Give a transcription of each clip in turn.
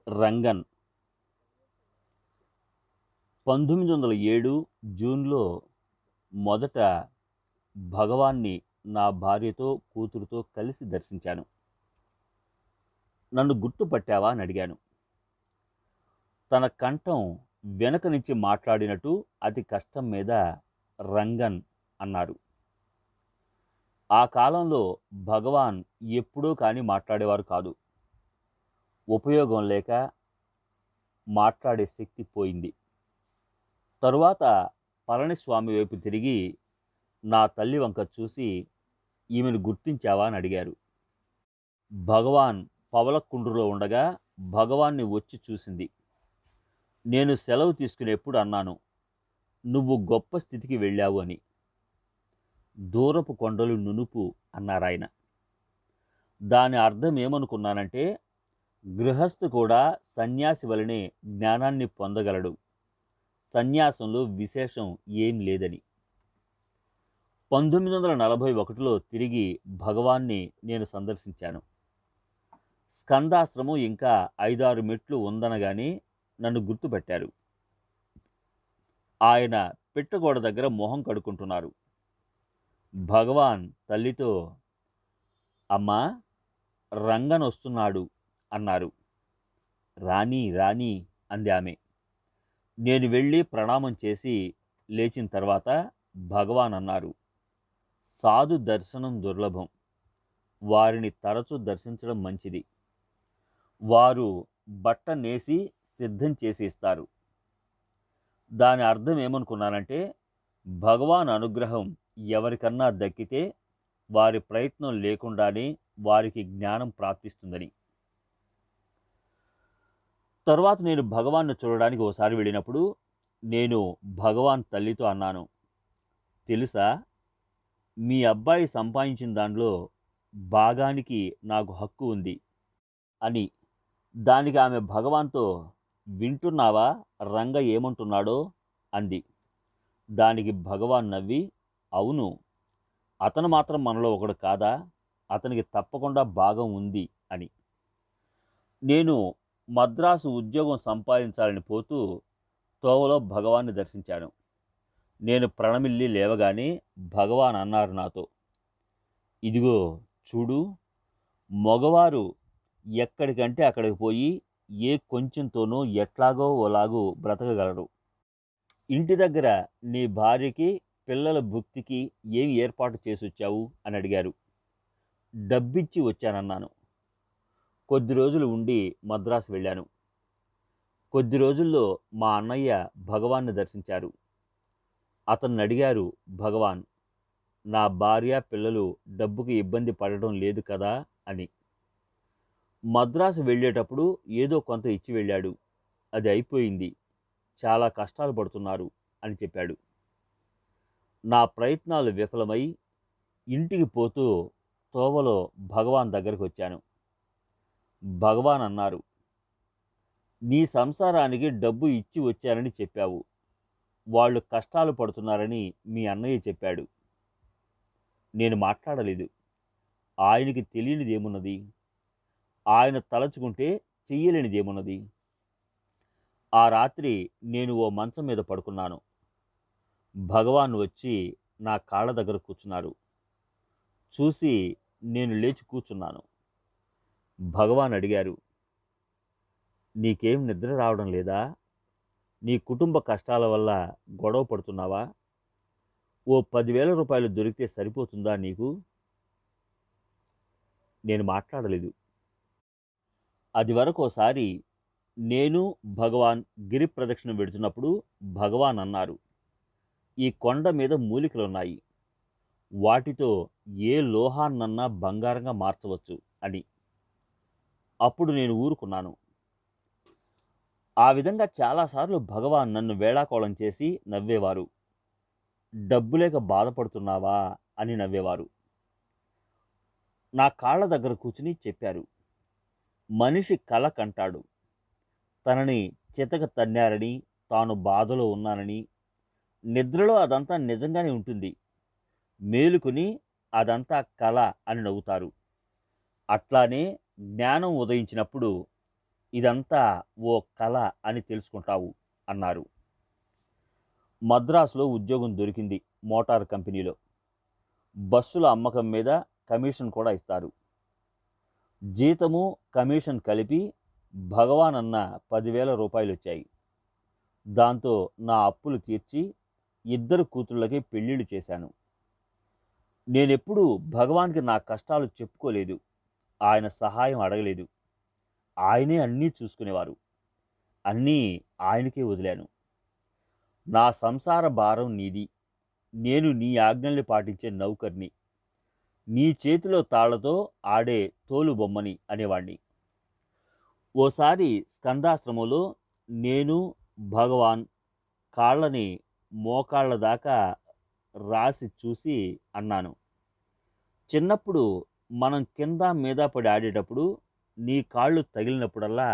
రంగన్ 1907 జూన్‌లో మొదట భగవాన్ని నా భార్యతో, కూతురుతో కలిసి దర్శించాను. నన్ను గుర్తుపట్టావా అని అడిగాను. తన కంఠం వెనక నుంచి మాట్లాడినట్టు అతి కష్టం మీద రంగన్ అన్నారు. ఆ కాలంలో భగవాన్ ఎప్పుడూ కానీ మాట్లాడేవారు కాదు. ఉపయోగం లేక మాట్లాడే శక్తి పోయింది. తరువాత పళనిస్వామి వైపు తిరిగి నా తల్లి వంక చూసి, ఈమెను గుర్తించావా అని అడిగారు. భగవాన్ పవలకుండ్రులో ఉండగా భగవాన్ని వచ్చి చూసింది. నేను సెలవు తీసుకునేప్పుడు అన్నాను, నువ్వు గొప్ప స్థితికి వెళ్ళావు అని. దూరపు కొండలు నునుపు అన్నారాయన. దాని అర్థం ఏమనుకున్నానంటే, గృహస్థు కూడా సన్యాసి వలనే జ్ఞానాన్ని పొందగలడు, సన్యాసంలో విశేషం ఏం లేదని. 1941లో తిరిగి భగవాన్ని నేను సందర్శించాను. స్కందాశ్రమం ఇంకా 5-6 మెట్లు ఉందనగానే నన్ను గుర్తుపెట్టారు. ఆయన పిట్టగోడ దగ్గర మొహం కడుక్కుంటున్నారు. భగవాన్ తల్లితో, అమ్మా, రంగన్ వస్తున్నాడు అన్నారు. రాణి రాణి అంది ఆమె. నేను వెళ్ళి ప్రణామం చేసి లేచిన తర్వాత భగవాన్ అన్నారు, సాధు దర్శనం దుర్లభం, వారిని తరచూ దర్శించడం మంచిది. వారు బట్ట నేసి సిద్ధం చేసి ఇస్తారు. దాని అర్థం ఏమనుకున్నానంటే, భగవాన్ అనుగ్రహం ఎవరికన్నా దక్కితే వారి ప్రయత్నం లేకుండానే వారికి జ్ఞానం ప్రాప్తిస్తుందని. తరువాత నేను భగవాన్ను చూడడానికి ఓసారి వెళ్ళినప్పుడు నేను భగవాన్ తల్లితో అన్నాను, తెలుసా, మీ అబ్బాయి సంపాదించిన దానిలో భాగానికి నాకు హక్కు ఉంది అని. దానికి ఆమె భగవాన్తో, వింటున్నావా రంగ ఏమంటున్నాడో అంది. దానికి భగవాన్ నవ్వి, అవును, అతను మాత్రం మనలో ఒకడు కాదా, అతనికి తప్పకుండా భాగం ఉంది అని. నేను మద్రాసు ఉద్యోగం సంపాదించాలని పోతూ తోవలో భగవాన్ని దర్శించాను. నేను ప్రణమిల్లి లేవగానే భగవాన్ అన్నారు నాతో, ఇదిగో చూడు, మగవారు ఎక్కడికంటే అక్కడికి పోయి ఏ కొంచెంతోనూ ఎట్లాగో ఓలాగూ బ్రతకగలరు. ఇంటి దగ్గర నీ భార్యకి పిల్లల భుక్తికి ఏం ఏర్పాటు చేసి వచ్చావు అని అడిగారు. డబ్బిచ్చి వచ్చానన్నాను. కొద్ది రోజులు ఉండి మద్రాసు వెళ్ళాను. కొద్ది రోజుల్లో మా అన్నయ్య భగవాన్ని దర్శించారు. అతన్ని అడిగారు భగవాన్, నా భార్య పిల్లలు డబ్బుకి ఇబ్బంది పడడం లేదు కదా అని. మద్రాసు వెళ్ళేటప్పుడు ఏదో కొంత ఇచ్చి వెళ్ళాడు, అది అయిపోయింది, చాలా కష్టాలు పడుతున్నారు అని చెప్పాడు. నా ప్రయత్నాలు విఫలమై ఇంటికి పోతూ తోవలో భగవాన్ దగ్గరికి వచ్చాను. భగవాన్ అన్నారు, నీ సంసారానికి డబ్బు ఇచ్చి వచ్చారని చెప్పావు, వాళ్ళు కష్టాలు పడుతున్నారని మీ అన్నయ్య చెప్పాడు. నేను మాట్లాడలేదు. ఆయనకి తెలియనిదేమున్నది, ఆయన తలచుకుంటే చెయ్యలేనిదేమున్నది. ఆ రాత్రి నేను ఓ మంచం మీద పడుకున్నాను. భగవాన్ వచ్చి నా కాళ్ళ దగ్గర కూర్చున్నారు. చూసి నేను లేచి కూర్చున్నాను. భగవాన్ అడిగారు, నీకేం నిద్ర రావడం లేదా, నీ కుటుంబ కష్టాల వల్ల గొడవ పడుతున్నావా, ఓ 10,000 రూపాయలు దొరికితే సరిపోతుందా నీకు? నేను మాట్లాడలేదు. అది వరకు ఓసారి నేను భగవాన్ గిరి ప్రదక్షిణ వెడుతున్నప్పుడు భగవాన్ అన్నారు, ఈ కొండ మీద మూలికలున్నాయి, వాటితో ఏ లోహాన్నన్నా బంగారంగా మార్చవచ్చు అని. అప్పుడు నేను ఊరుకున్నాను. ఆ విధంగా చాలాసార్లు భగవాన్ నన్ను వేళాకోళం చేసి నవ్వేవారు. డబ్బు లేక బాధపడుతున్నావా అని నవ్వేవారు. నా కాళ్ళ దగ్గర కూర్చుని చెప్పారు, మనిషి కల కంటాడు, తనని చితక తన్నారని, తాను బాధలో ఉన్నానని. నిద్రలో అదంతా నిజంగానే ఉంటుంది, మేలుకుని అదంతా కల అని నవ్వుతారు. అట్లానే జ్ఞానం ఉదయించినప్పుడు ఇదంతా ఓ కళ అని తెలుసుకుంటావు అన్నారు. మద్రాసులో ఉద్యోగం దొరికింది. మోటార్ కంపెనీలో బస్సుల అమ్మకం మీద కమిషన్ కూడా ఇస్తారు. జీతము కమిషన్ కలిపి భగవాన్ అన్న 10,000 రూపాయలు వచ్చాయి. దాంతో నా అప్పులు తీర్చి 2 కూతుళ్ళకి పెళ్ళిళ్ళు చేశాను. నేనెప్పుడూ భగవాన్కి నా కష్టాలు చెప్పుకోలేదు. ఆయన సహాయం అడగలేదు. ఆయనే అన్నీ చూసుకునేవారు. అన్నీ ఆయనకే వదిలాను. నా సంసార భారం నీది. నేను నీ ఆజ్ఞల్ని పాటించే నౌకర్ని. నీ చేతిలో తాళ్లతో ఆడే తోలు బొమ్మని అనేవాణ్ణి. ఓసారి స్కందాశ్రమంలో నేను భగవాన్ కాళ్ళని మోకాళ్ళ దాకా రాసి చూసి అన్నాను, చిన్నప్పుడు మనం కింద మీద పడి ఆడేటప్పుడు నీ కాళ్ళు తగిలినప్పుడల్లా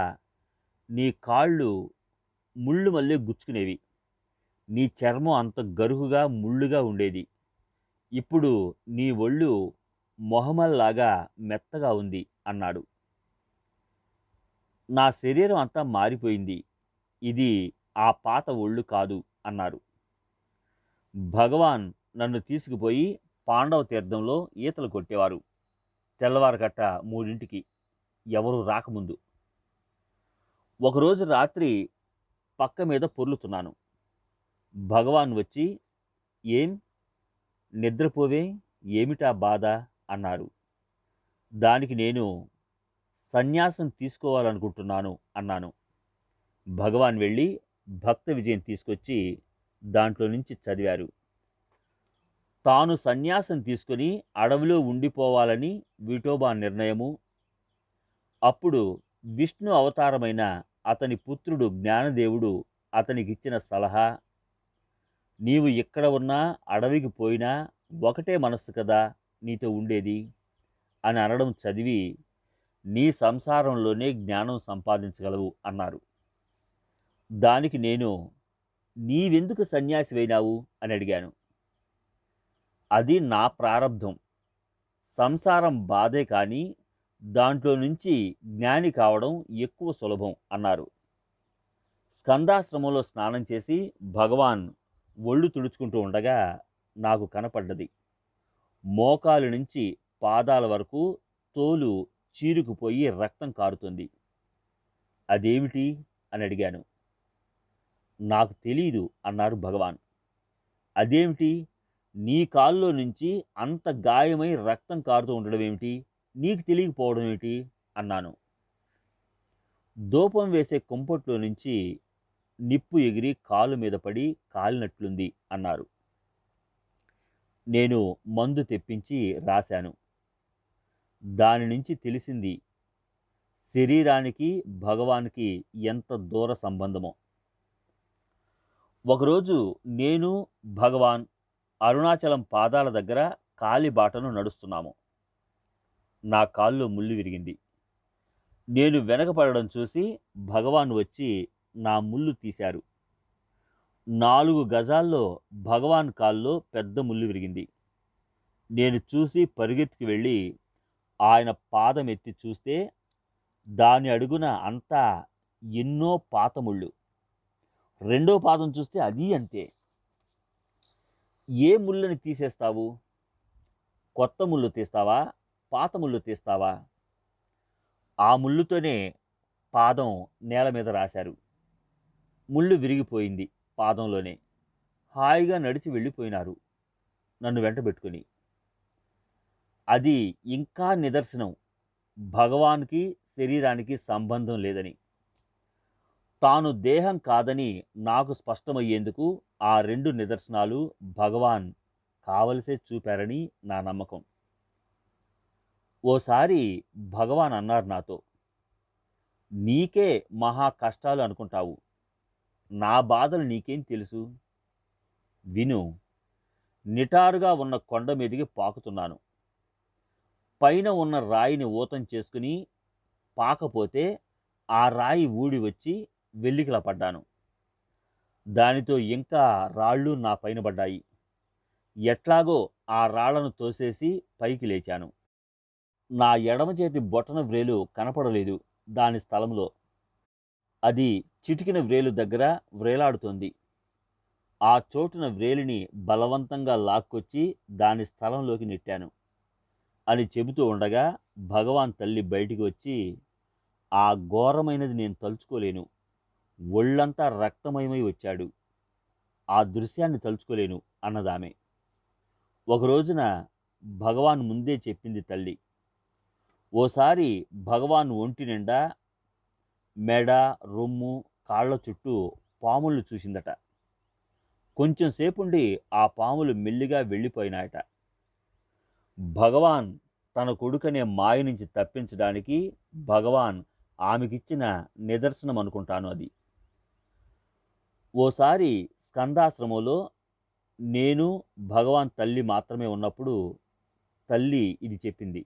నీ కాళ్ళు ముళ్ళు మళ్ళీ గుచ్చుకునేవి. నీ చర్మం అంత గరుకుగా ముళ్ళుగా ఉండేది. ఇప్పుడు నీ ఒళ్ళు మొహమల్లాగా మెత్తగా ఉంది అన్నాడు. నా శరీరం అంతా మారిపోయింది. ఇది ఆ పాత ఒళ్ళు కాదు అన్నారు. భగవాన్ నన్ను తీసుకుపోయి పాండవ తీర్థంలో ఈతలు కొట్టేవారు. తెల్లవారగట్ట 3ంటికి, ఎవరూ రాకముందు. ఒకరోజు రాత్రి పక్క మీద పొర్లుతున్నాను. భగవాన్ వచ్చి, ఏం నిద్రపోవే, ఏమిటా బాధ అన్నారు. దానికి నేను సన్యాసం తీసుకోవాలనుకుంటున్నాను అన్నాను. భగవాన్ వెళ్ళి భక్త విజయం తీసుకొచ్చి దాంట్లో నుంచి చదివారు. తాను సన్యాసం తీసుకుని అడవిలో ఉండిపోవాలని విఠోబా నిర్ణయము. అప్పుడు విష్ణు అవతారమైన అతని పుత్రుడు జ్ఞానదేవుడు అతనికిచ్చిన సలహా, నీవు ఇక్కడ ఉన్నా అడవికి పోయినా ఒకటే మనస్సు కదా నీతో ఉండేది అని అనడం చదివి, నీ సంసారంలోనే జ్ఞానం సంపాదించగలవు అన్నారు. దానికి నేను, నీవెందుకు సన్యాసివైనావు అని అడిగాను. అది నా ప్రారబ్ధం. సంసారం బాధే కానీ దాంట్లో నుంచి జ్ఞాని కావడం ఎక్కువ సులభం అన్నారు. స్కందాశ్రమంలో స్నానం చేసి భగవాన్ ఒళ్ళు తుడుచుకుంటూ ఉండగా నాకు కనపడ్డది. మోకాలు నుంచి పాదాల వరకు తోలు చీరుకుపోయి రక్తం కారుతుంది. అదేమిటి అని అడిగాను. నాకు తెలీదు అన్నారు భగవాన్. అదేమిటి, నీ కాల్లో నుంచి అంత గాయమై రక్తం కారుతూ ఉండడం ఏమిటి, నీకు తెలియకపోవడం ఏమిటి అన్నాను. దూపం వేసే కుంపట్లో నుంచి నిప్పు ఎగిరి కాలు మీద పడి కాలినట్లుంది అన్నారు. నేను మందు తెప్పించి రాశాను. దాని నుంచి తెలిసింది శరీరానికి భగవాన్కి ఎంత దూర సంబంధమో. ఒకరోజు నేను భగవాన్ అరుణాచలం పాదాల దగ్గర కాలిబాటను నడుస్తున్నాము. నా కాల్లో ముళ్ళు విరిగింది. నేను వెనకపడడం చూసి భగవాన్ వచ్చి నా ముళ్ళు తీశారు. 4 గజాల్లో భగవాన్ కాల్లో పెద్ద ముళ్ళు విరిగింది. నేను చూసి పరిగెత్తుకు వెళ్ళి ఆయన పాదం ఎత్తి చూస్తే దాని అడుగున అంతా ఎన్నో పాత ముళ్ళు. 2వ పాదం చూస్తే అది అంతే. ఏ ముళ్ళని తీసేస్తావు? కొత్త ముళ్ళు తీస్తావా, పాత ముళ్ళు తీస్తావా? ఆ ముళ్ళుతోనే పాదం నేల మీద రాశారు. ముళ్ళు విరిగిపోయింది పాదంలోనే. హాయిగా నడిచి వెళ్ళిపోయినారు నన్ను వెంటబెట్టుకుని. అది ఇంకా నిదర్శనం భగవాన్కి శరీరానికి సంబంధం లేదని. తాను దేహం కాదని నాకు స్పష్టమయ్యేందుకు ఆ 2 నిదర్శనాలు భగవాన్ కావలసే చూపారని నా నమ్మకం. ఓసారి భగవాన్ అన్నారు నాతో, నీకే మహా కష్టాలు అనుకుంటావు, నా బాధలు నీకేం తెలుసు? విను, నిటారుగా ఉన్న కొండ మీదికి పాకుతున్నాను. పైన ఉన్న రాయిని ఊతం చేసుకుని పాకపోతే ఆ రాయి ఊడి వచ్చి వెల్లికిలా పడ్డాను. దానితో ఇంకా రాళ్ళు నా పైన పడ్డాయి. ఎట్లాగో ఆ రాళ్లను తోసేసి పైకి లేచాను. నా ఎడమ చేతి బొటన వ్రేలు కనపడలేదు దాని స్థలంలో. అది చిటికిన వ్రేలు దగ్గర వ్రేలాడుతోంది. ఆ చోటున వ్రేలిని బలవంతంగా లాక్కొచ్చి దాని స్థలంలోకి నెట్టాను అని చెబుతూ ఉండగా భగవాన్ తల్లి బయటికి వచ్చి, ఆ ఘోరమైనది నేను తలుచుకోలేను, ఒళ్ళంతా రక్తమయమై వచ్చాడు, ఆ దృశ్యాన్ని తలుచుకోలేను అన్నదామె. ఒక రోజున భగవాన్ ముందే చెప్పింది తల్లి. ఓసారి భగవాన్ ఒంటి నిండా మెడ, రొమ్ము, కాళ్ళ చుట్టూ పాములను చూసిందట. కొంచెం సేపుండి ఆ పాములు మెల్లిగా వెళ్ళిపోయినాయట. భగవాన్ తన కొడుకనే మాయ నుంచి తప్పించడానికి భగవాన్ ఆమెకిచ్చిన నిదర్శనం అనుకుంటాను అది. ఓసారి స్కందాశ్రమంలో నేను, భగవాన్ తల్లి మాత్రమే ఉన్నప్పుడు తల్లి ఇది చెప్పింది.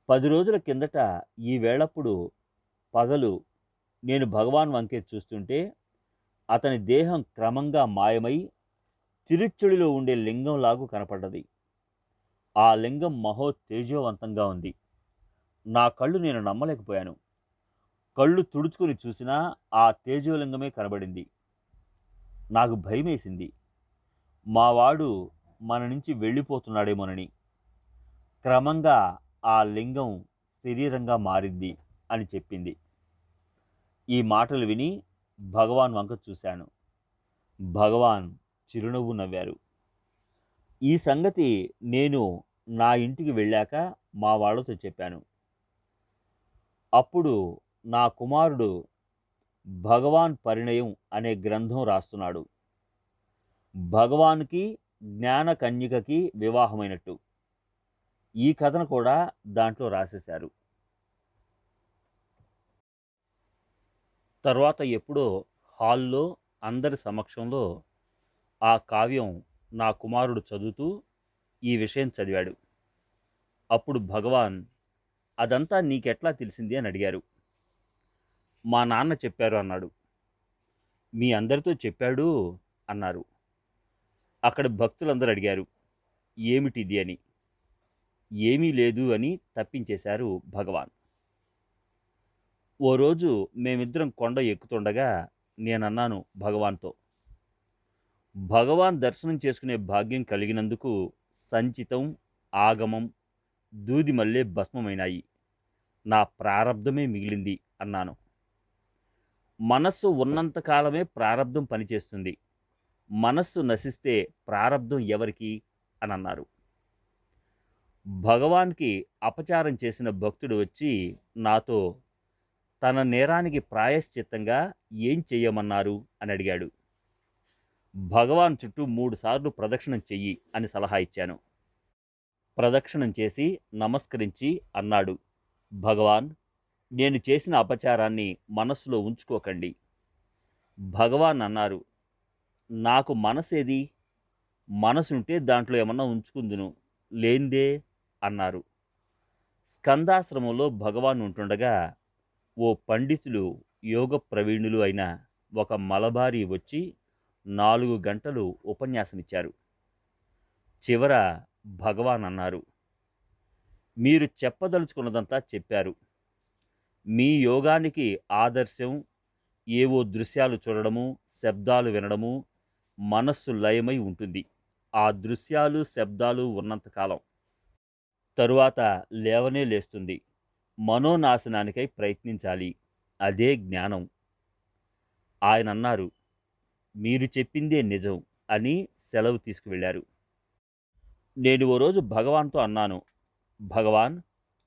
10 రోజుల కిందట ఈ వేళప్పుడు పగలు నేను భగవాన్ వంకే చూస్తుంటే అతని దేహం క్రమంగా మాయమై తిరుచుడిలో ఉండే లింగంలాగు కనపడ్డది. ఆ లింగం మహో తేజోవంతంగా ఉంది. నా కళ్ళు నేను నమ్మలేకపోయాను. కళ్ళు తుడుచుకుని చూసినా ఆ తేజోలింగమే కనబడింది. నాకు భయమేసింది. మావాడు మన నుంచి వెళ్ళిపోతున్నాడేమోనని. క్రమంగా ఆ లింగం శరీరంగా మారింది అని చెప్పింది. ఈ మాటలు విని భగవాన్ వంక చూశాను. భగవాన్ చిరునవ్వు నవ్వారు. ఈ సంగతి నేను నా ఇంటికి వెళ్ళాక మా వాళ్ళతో చెప్పాను. అప్పుడు నా కుమారుడు భగవాన్ పరిణయం అనే గ్రంథం రాస్తున్నాడు. భగవాన్కి జ్ఞాన కన్యకకి వివాహమైనట్టు. ఈ కథను కూడా దాంట్లో రాసేశారు. తర్వాత ఎప్పుడో హాల్లో అందరి సమక్షంలో ఆ కావ్యం నా కుమారుడు చదువుతూ ఈ విషయం చదివాడు. అప్పుడు భగవాన్, అదంతా నీకెట్లా తెలిసింది అని అడిగారు. మా నాన్న చెప్పారు అన్నాడు. మీ అందరితో చెప్పాడు అన్నారు. అక్కడ భక్తులందరూ అడిగారు, ఏమిటిది అని. ఏమీ లేదు అని తప్పించేశారు భగవాన్. ఓ రోజు మేమిద్దరం కొండ ఎక్కుతుండగా నేనన్నాను భగవాన్తో, భగవాన్ దర్శనం చేసుకునే భాగ్యం కలిగినందుకు సంచితం, ఆగమం, దూదిమల్లే భస్మమైనాయి. నా ప్రారబ్ధమే మిగిలింది అన్నాను. మనస్సు ఉన్నంతకాలమే ప్రారబ్ధం పనిచేస్తుంది. మనస్సు నశిస్తే ప్రారబ్ధం ఎవరికి అని అన్నారు. భగవాన్కి అపచారం చేసిన భక్తుడు వచ్చి నాతో తన నేరానికి ప్రాయశ్చిత్తంగా ఏం చెయ్యమన్నారు అని అడిగాడు. భగవాన్ చుట్టూ 3 సార్లు ప్రదక్షిణం చెయ్యి అని సలహా ఇచ్చాను. ప్రదక్షిణం చేసి నమస్కరించి అన్నాడు, భగవాన్, నేను చేసిన అపచారాన్ని మనస్సులో ఉంచుకోకండి. భగవాన్ అన్నారు, నాకు మనసేది? మనసుంటే దాంట్లో ఏమన్నా ఉంచుకుందును, లేందే అన్నారు. స్కందాశ్రమంలో భగవాన్ ఉంటుండగా ఓ పండితులు, యోగ ప్రవీణులు అయిన ఒక మలబారి వచ్చి 4 గంటలు ఉపన్యాసమిచ్చారు. చివర భగవాన్ అన్నారు, మీరు చెప్పదలుచుకున్నదంతా చెప్పారు. మీ యోగానికి ఆదర్శం ఏవో దృశ్యాలు చూడడము, శబ్దాలు వినడము, మనస్సు లయమై ఉంటుంది. ఆ దృశ్యాలు, శబ్దాలు ఉన్నంతకాలం. తరువాత లేవనే లేస్తుంది. మనోనాశనానికై ప్రయత్నించాలి. అదే జ్ఞానం. ఆయన అన్నారు, మీరు చెప్పిందే నిజం అని సెలవు తీసుకువెళ్ళారు. నేను ఓ రోజు భగవాన్తో అన్నాను, భగవాన్,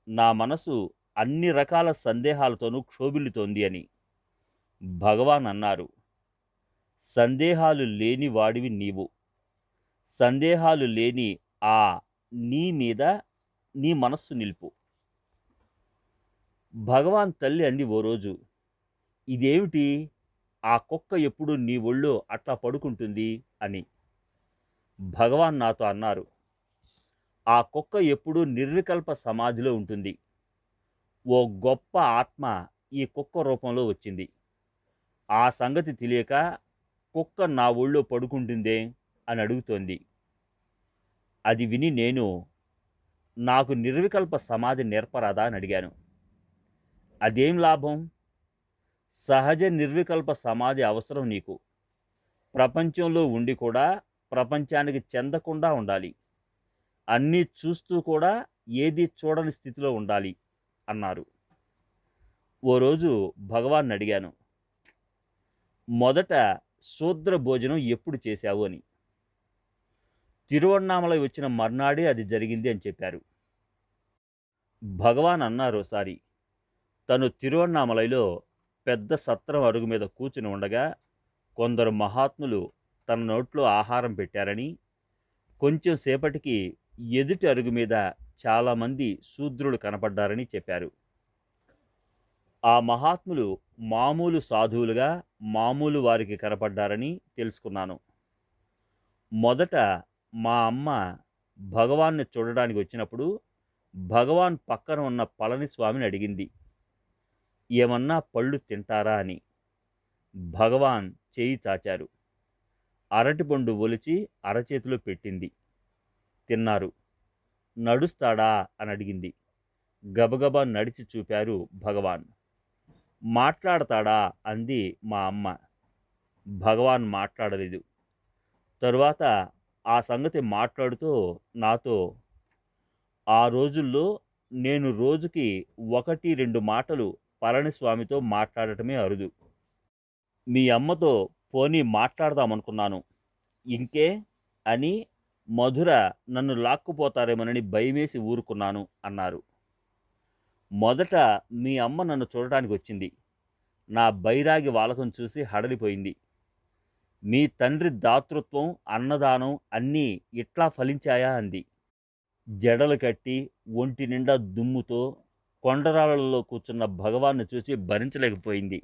నా మనసు అన్ని రకాల సందేహాలతోనూ క్షోభిల్లుతోంది అని. భగవాన్ అన్నారు, సందేహాలు లేని వాడివి నీవు. సందేహాలు లేని ఆ నీ మీద నీ మనస్సు నిలుపు. భగవాన్ తల్లి అంది ఓ రోజు, ఇదేమిటి, ఆ కుక్క ఎప్పుడు నీ ఒళ్ళో అట్లా పడుకుంటుంది అని. భగవాన్ నాతో అన్నారు, ఆ కుక్క ఎప్పుడూ నిర్వికల్ప సమాధిలో ఉంటుంది. ఓ గొప్ప ఆత్మ ఈ కుక్క రూపంలో వచ్చింది. ఆ సంగతి తెలియక కుక్క నా ఒళ్ళో పడుకుంటుందే అని అడుగుతోంది. అది విని నేను, నాకు నిర్వికల్ప సమాధి నేర్పరాదా అని అడిగాను. అదేం లాభం? సహజ నిర్వికల్ప సమాధి అవసరం నీకు. ప్రపంచంలో ఉండి కూడా ప్రపంచానికి చెందకుండా ఉండాలి. అన్నీ చూస్తూ కూడా ఏది చూడని స్థితిలో ఉండాలి అన్నారు. ఓ రోజు భగవాన్ అడిగాను, మొదట శూద్ర భోజనం ఎప్పుడు చేశావు అని. తిరువణ్ణామలై వచ్చిన మర్నాడే అది జరిగింది అని చెప్పారు. భగవాన్ అన్నారు ఒకసారి, తను తిరువణ్ణామలైలో పెద్ద సత్రం అరుగు మీద కూర్చుని ఉండగా కొందరు మహాత్ములు తన నోట్లో ఆహారం పెట్టారని, కొంచెం సేపటికి ఎదుటి అరుగు మీద చాలామంది శూద్రులు కనపడ్డారని చెప్పారు. ఆ మహాత్ములు మామూలు సాధువులుగా మామూలు వారికి కనపడ్డారని తెలుసుకున్నాను. మొదట మా అమ్మ భగవాన్ని చూడడానికి వచ్చినప్పుడు భగవాన్ పక్కన ఉన్న పళనిస్వామిని అడిగింది, ఏమన్నా పళ్ళు తింటారా అని. భగవాన్ చేయి చాచారు. అరటిపండు ఒలిచి అరచేతిలో పెట్టింది. తిన్నారు. నడుస్తాడా అని అడిగింది. గబగబా నడిచి చూపారు భగవాన్. మాట్లాడతాడా అంది మా అమ్మ. భగవాన్ మాట్లాడలేదు. తరువాత ఆ సంగతి మాట్లాడుతూ నాతో, ఆ రోజుల్లో నేను రోజుకి 1-2 మాటలు పళనిస్వామితో మాట్లాడటమే అరుదు. మీ అమ్మతో పోనీ మాట్లాడదామనుకున్నాను, ఇంకే అని మధుర నన్ను లాక్కుపోతారేమోనని భయమేసి ఊరుకున్నాను అన్నారు. మొదట మీ అమ్మ నన్ను చూడటానికి వచ్చింది. నా బైరాగి వాలకం చూసి హడలిపోయింది. మీ తండ్రి దాతృత్వం, అన్నదానం అన్నీ ఇట్లా ఫలించాయా అంది. జడలు కట్టి ఒంటి నిండా దుమ్ముతో కొండరాళ్ళలో కూర్చున్న భగవాన్ను చూసి భరించలేకపోయింది.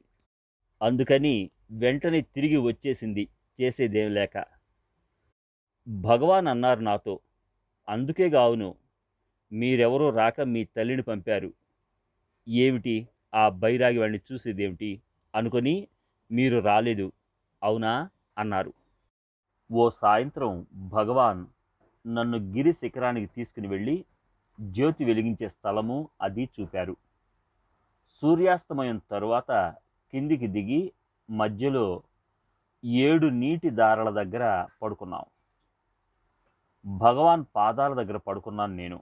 అందుకని వెంటనే తిరిగి వచ్చేసింది, చేసేదేం లేక. భగవాన్ అన్నారు నాతో, అందుకే గావును మీరెవరో రాక మీ తల్లిని పంపారు. ఏమిటి ఆ బైరాగి వాడిని చూసేదేమిటి అనుకొని మీరు రాలేదు, అవునా అన్నారు. ఓ సాయంత్రం భగవాన్ నన్ను గిరి శిఖరానికి తీసుకుని వెళ్ళి జ్యోతి వెలిగించే స్థలము అది చూపారు. సూర్యాస్తమయం తరువాత కిందికి దిగి మధ్యలో 7 నీటి దారాల దగ్గర పడుకున్నాం. భగవాన్ పాదాల దగ్గర పడుకున్నాను నేను.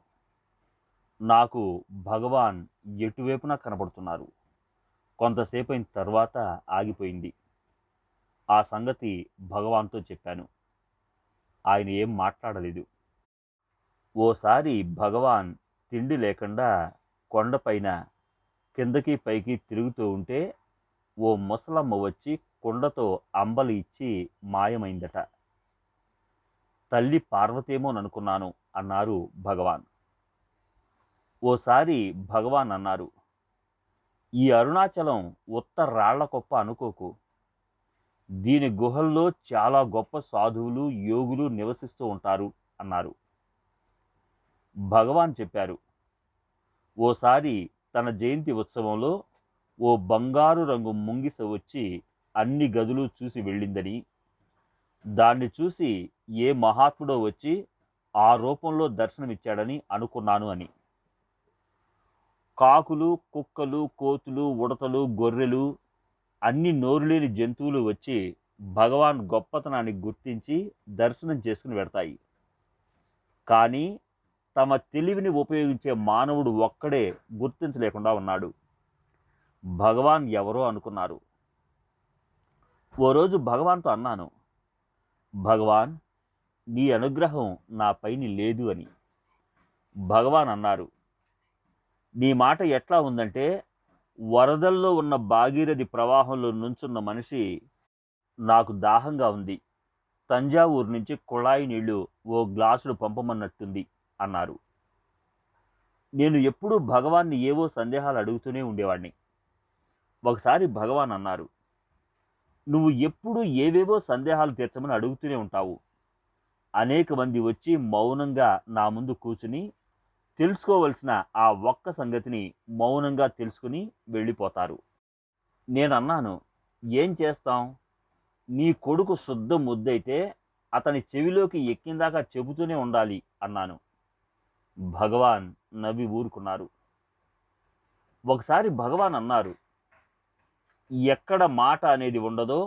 నాకు భగవాన్ ఎటువైపున కనపడుతున్నారు. కొంతసేపు అయిన తర్వాత ఆగిపోయింది. ఆ సంగతి భగవాన్తో చెప్పాను. ఆయన ఏం మాట్లాడలేదు. ఓసారి భగవాన్ తిండి లేకుండా కొండపైన కిందకి పైకి తిరుగుతూ ఉంటే ఓ ముసలమ్మ వచ్చి కుండతో అంబలి ఇచ్చి మాయమైందట. తల్లి పార్వతేమోననుకున్నాను అన్నారు భగవాన్. ఓసారి భగవాన్ అన్నారు, ఈ అరుణాచలం ఉత్త రాళ్ల కొప్ప అనుకోకు. దీని గుహల్లో చాలా గొప్ప సాధువులు, యోగులు నివసిస్తూ ఉంటారు అన్నారు. భగవాన్ చెప్పారు, ఓసారి తన జయంతి ఉత్సవంలో ఓ బంగారు రంగు ముంగిస వచ్చి అన్ని గదులు చూసి వెళ్ళిందని, దాన్ని చూసి ఏ మహాత్ముడో వచ్చి ఆ రూపంలో దర్శనమిచ్చాడని అనుకున్నాను అని. కాకులు, కుక్కలు, కోతులు, ఉడతలు, గొర్రెలు అన్ని నోరులేని జంతువులు వచ్చి భగవాన్ గొప్పతనాన్ని గుర్తించి దర్శనం చేసుకుని వెడతాయి. కానీ తమ తెలివిని ఉపయోగించే మానవుడు ఒక్కడే గుర్తించలేకుండా ఉన్నాడు. భగవాన్ ఎవరో అనుకున్నారు. ఓ రోజు భగవాన్తో అన్నాను, భగవాన్ నీ అనుగ్రహం నా పైన లేదు అని. భగవాన్ అన్నారు, నీ మాట ఎట్లా ఉందంటే వరదల్లో ఉన్న భాగీరథి ప్రవాహంలో నుంచున్న మనిషి, నాకు దాహంగా ఉంది, తంజావూరు నుంచి కుళాయి నీళ్లు ఓ గ్లాసులు పంపమన్నట్టుంది అన్నారు. నేను ఎప్పుడూ భగవాన్ని ఏవో సందేహాలు అడుగుతూనే ఉండేవాడిని. ఒకసారి భగవాన్ అన్నారు, నువ్వు ఎప్పుడు ఏవేవో సందేహాలు తీర్చమని అడుగుతూనే ఉంటావు. అనేక మంది వచ్చి మౌనంగా నా ముందు కూర్చుని తెలుసుకోవలసిన ఆ ఒక్క సంగతిని మౌనంగా తెలుసుకుని వెళ్ళిపోతారు. నేనన్నాను, ఏం చేస్తాం, నీ కొడుకు శుద్ధ ముద్దైతే అతని చెవిలోకి ఎక్కిందాకా చెబుతూనే ఉండాలి అన్నాను. భగవాన్ నవ్వి ఊరుకున్నారు. ఒకసారి భగవాన్ అన్నారు, ఎక్కడ మాట అనేది ఉండదో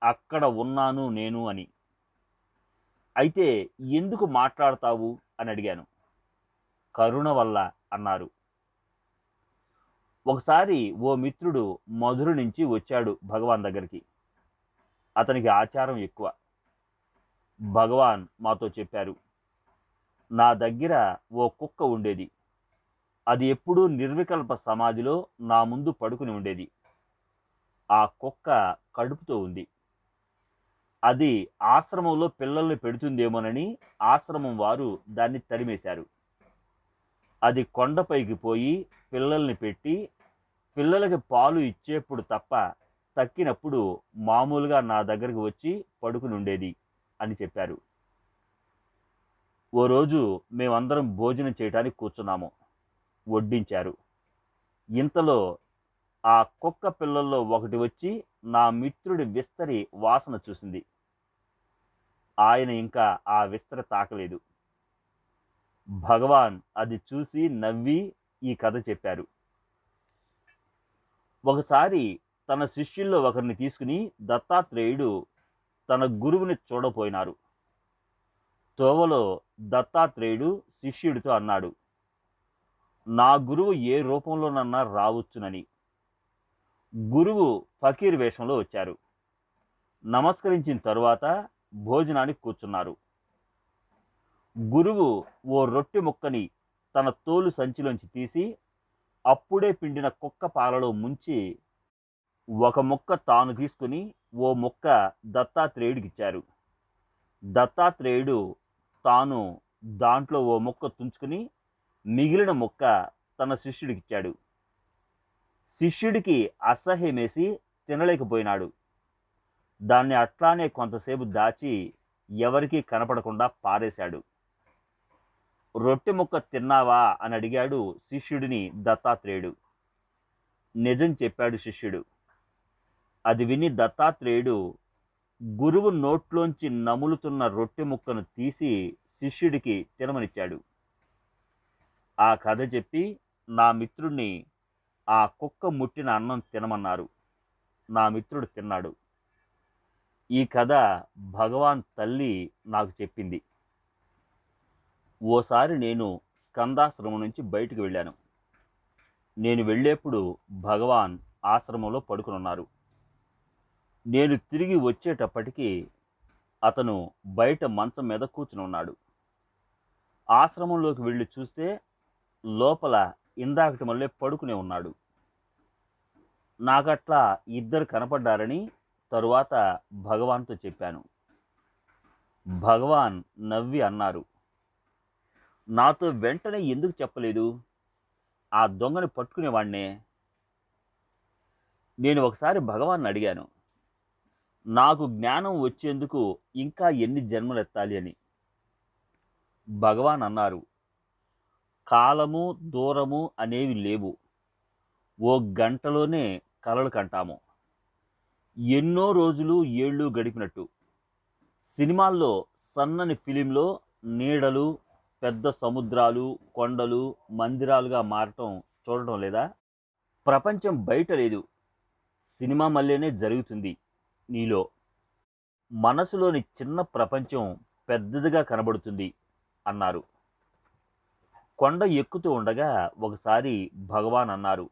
అక్కడ ఉన్నాను నేను అని. అయితే ఎందుకు మాట్లాడతావు అని అడిగాను. కరుణ వల్ల అన్నారు. ఒకసారి ఓ మిత్రుడు మధుర నుంచి వచ్చాడు భగవాన్ దగ్గరికి. అతనికి ఆచారం ఎక్కువ. భగవాన్ మాతో చెప్పారు, నా దగ్గర ఓ కుక్క ఉండేది. అది ఎప్పుడూ నిర్వికల్ప సమాధిలో నా ముందు పడుకుని ఉండేది. ఆ కుక్క కడుపుతో ఉంది. అది ఆశ్రమంలో పిల్లల్ని పెడుతుందేమోనని ఆశ్రమం వారు దాన్ని తరిమేశారు. అది కొండపైకి పోయి పిల్లల్ని పెట్టి పిల్లలకి పాలు ఇచ్చేప్పుడు తప్ప తక్కినప్పుడు మామూలుగా నా దగ్గరికి వచ్చి పడుకుని ఉండేది అని చెప్పారు. ఓ రోజు మేమందరం భోజనం చేయడానికి కూర్చున్నాము. వడ్డించారు. ఇంతలో ఆ కుక్క పిల్లల్లో ఒకటి వచ్చి నా మిత్రుడి విస్తరి వాసన చూసింది. ఆయన ఇంకా ఆ విస్తరి తాకలేదు. భగవాన్ అది చూసి నవ్వి ఈ కథ చెప్పారు. ఒకసారి తన శిష్యుల్లో ఒకరిని తీసుకుని దత్తాత్రేయుడు తన గురువుని చూడపోయినారు. తోవలో దత్తాత్రేయుడు శిష్యుడితో అన్నాడు, నా గురువు ఏ రూపంలోనన్నా రావచ్చునని. గురువు ఫకీర్ వేషంలో వచ్చారు. నమస్కరించిన తరువాత భోజనానికి కూర్చున్నారు. గురువు ఓ రొట్టె ముక్కని తన తోలు సంచిలోంచి తీసి అప్పుడే పిండిన కుక్క పాలలో ముంచి ఒక ముక్క తాను తీసుకుని ఓ ముక్క దత్తాత్రేయుడికిచ్చారు. దత్తాత్రేయుడు తాను దాంట్లో ఓ ముక్క తుంచుకుని మిగిలిన ముక్క తన శిష్యుడికిచ్చాడు. శిష్యుడికి అసహ్యమేసి తినలేకపోయినాడు. దాన్ని అట్లానే కొంతసేపు దాచి ఎవరికీ కనపడకుండా పారేశాడు. రొట్టె ముక్క తిన్నావా అని అడిగాడు శిష్యుడిని దత్తాత్రేయుడు. నిజం చెప్పాడు శిష్యుడు. అది విని దత్తాత్రేయుడు గురువు నోట్లోంచి నములుతున్న రొట్టె ముక్కను తీసి శిష్యుడికి తినమనిచ్చాడు. ఆ కథ చెప్పి నా మిత్రుడిని ఆ కుక్క ముట్టిన అన్నం తినమన్నారు. నా మిత్రుడు తిన్నాడు. ఈ కథ భగవాన్ తల్లి నాకు చెప్పింది. ఓసారి నేను స్కందాశ్రమం నుంచి బయటికి వెళ్ళాను. నేను వెళ్ళేప్పుడు భగవాన్ ఆశ్రమంలో పడుకునున్నారు. నేను తిరిగి వచ్చేటప్పటికి అతను బయట మంచం మీద కూర్చుని ఉన్నాడు. ఆశ్రమంలోకి వెళ్ళి చూస్తే లోపల ఇందాకటి మళ్ళీ పడుకునే ఉన్నాడు. నాకట్లా ఇద్దరు కనపడ్డారని తరువాత భగవాన్తో చెప్పాను. భగవాన్ నవ్వి అన్నారు, నాతో వెంటనే ఎందుకు చెప్పలేదు? ఆ దొంగని పట్టుకునేవాణ్ణే. నేను ఒకసారి భగవాన్ అడిగాను, నాకు జ్ఞానం వచ్చేందుకు ఇంకా ఎన్ని జన్మలెత్తాలి అని. భగవాన్ అన్నారు, కాలము దూరము అనేవి లేవు. ఓ గంటలోనే కలలు కంటాము. ఎన్నో రోజులు ఏళ్ళు గడిపినట్టు. సినిమాల్లో సన్నని ఫిలింలో నీడలు పెద్ద సముద్రాలు కొండలు మందిరాలుగా మారటం చూడటం లేదా? ప్రపంచం బయట లేదు, సినిమా మళ్ళీనే జరుగుతుంది నీలో. మనసులోని చిన్న ప్రపంచం పెద్దదిగా కనబడుతుంది అన్నారు. కొండ ఎక్కుతూ ఉండగా ఒకసారి భగవాన్ అన్నారు,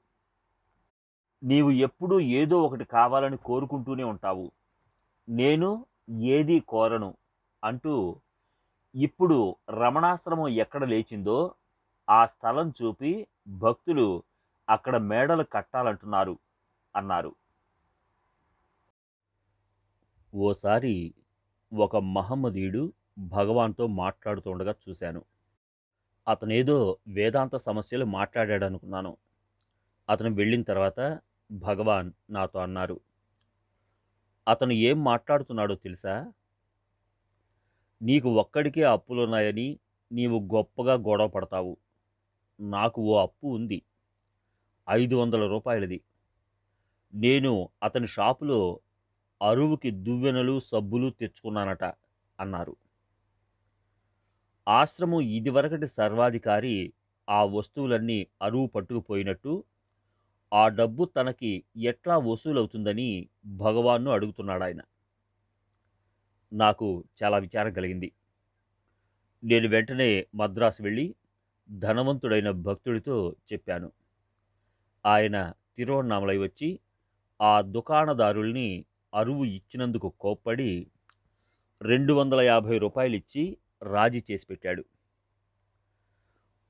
నీవు ఎప్పుడూ ఏదో ఒకటి కావాలని కోరుకుంటూనే ఉంటావు. నేను ఏదీ కోరను అంటూ ఇప్పుడు రమణాశ్రమం ఎక్కడ లేచిందో ఆ స్థలం చూపి భక్తులు అక్కడ మేడలు కట్టాలంటున్నారు అన్నారు. ఓసారి ఒక మహమ్మదీయుడు భగవాన్తో మాట్లాడుతుండగా చూశాను. అతనేదో వేదాంత సమస్యలు మాట్లాడాడనుకున్నాను. అతను వెళ్ళిన తర్వాత భగవాన్ నాతో అన్నారు, అతను ఏం మాట్లాడుతున్నాడో తెలుసా? నీకు ఒక్కడికే అప్పులున్నాయని నీవు గొప్పగా గొడవ పడతావు. నాకు ఓ అప్పు ఉంది, 500 రూపాయలది. నేను అతని షాపులో అరువుకి దువ్వెనలు సబ్బులు తెచ్చుకున్నానట అన్నారు. ఆశ్రమం ఇదివరకటి సర్వాధికారి ఆ వస్తువులన్నీ అరువు పట్టుకుపోయినట్టు ఆ డబ్బు తనకి ఎట్లా వసూలవుతుందని భగవాన్ను అడుగుతున్నాడాయన. నాకు చాలా విచారం కలిగింది. నేను వెంటనే మద్రాసు వెళ్ళి ధనవంతుడైన భక్తుడితో చెప్పాను. ఆయన తిరువణ్ణామలై వచ్చి ఆ దుకాణదారుల్ని అరువు ఇచ్చినందుకు కోప్పడి ₹250 రాజీ చేసి పెట్టాడు.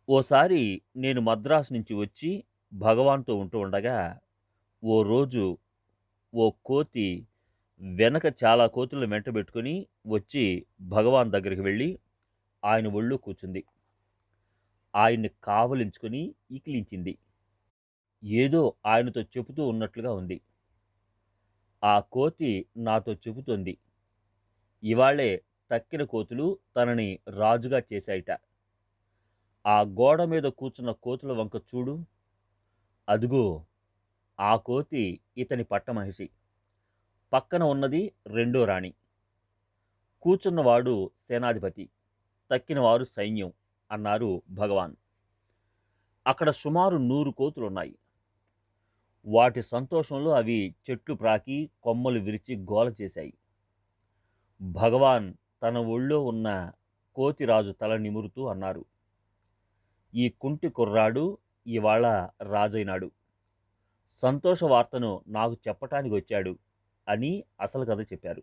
ఓసారి నేను మద్రాసు నుంచి వచ్చి భగవాన్‌తో ఉంటూ ఉండగా, ఓ రోజు ఓ కోతి వెనక చాలా కోతులను వెంటబెట్టుకొని వచ్చి భగవాన్ దగ్గరికి వెళ్ళి ఆయన ఒళ్ళో కూర్చుంది. ఆయన్ని కావలించుకొని ఈకిలించింది. ఏదో ఆయనతో చెబుతూ ఉన్నట్లుగా ఉంది. ఆ కోతి నాతో చెబుతోంది, ఇవాళే తక్కిన కోతులు తనని రాజుగా చేశాయిట. ఆ గోడ మీద కూర్చున్న కోతుల వంక చూడు. అదుగో ఆ కోతి ఇతని పట్టమహిషి. పక్కన ఉన్నది రెండో రాణి. కూర్చున్నవాడు సేనాధిపతి, తక్కినవారు సైన్యం అన్నారు భగవాన్. అక్కడ సుమారు 100 కోతులున్నాయి. వాటి సంతోషంలో అవి చెట్లు ప్రాకి కొమ్మలు విరిచి గోల చేశాయి. భగవాన్ తన ఒళ్ళో ఉన్న కోతిరాజు తల నిమురుతూ అన్నారు, ఈ కుంటి కుర్రాడు ఇవాళ రాజైనాడు. సంతోష వార్తను నాకు చెప్పటానికి వచ్చాడు అని అసలు కథ చెప్పారు.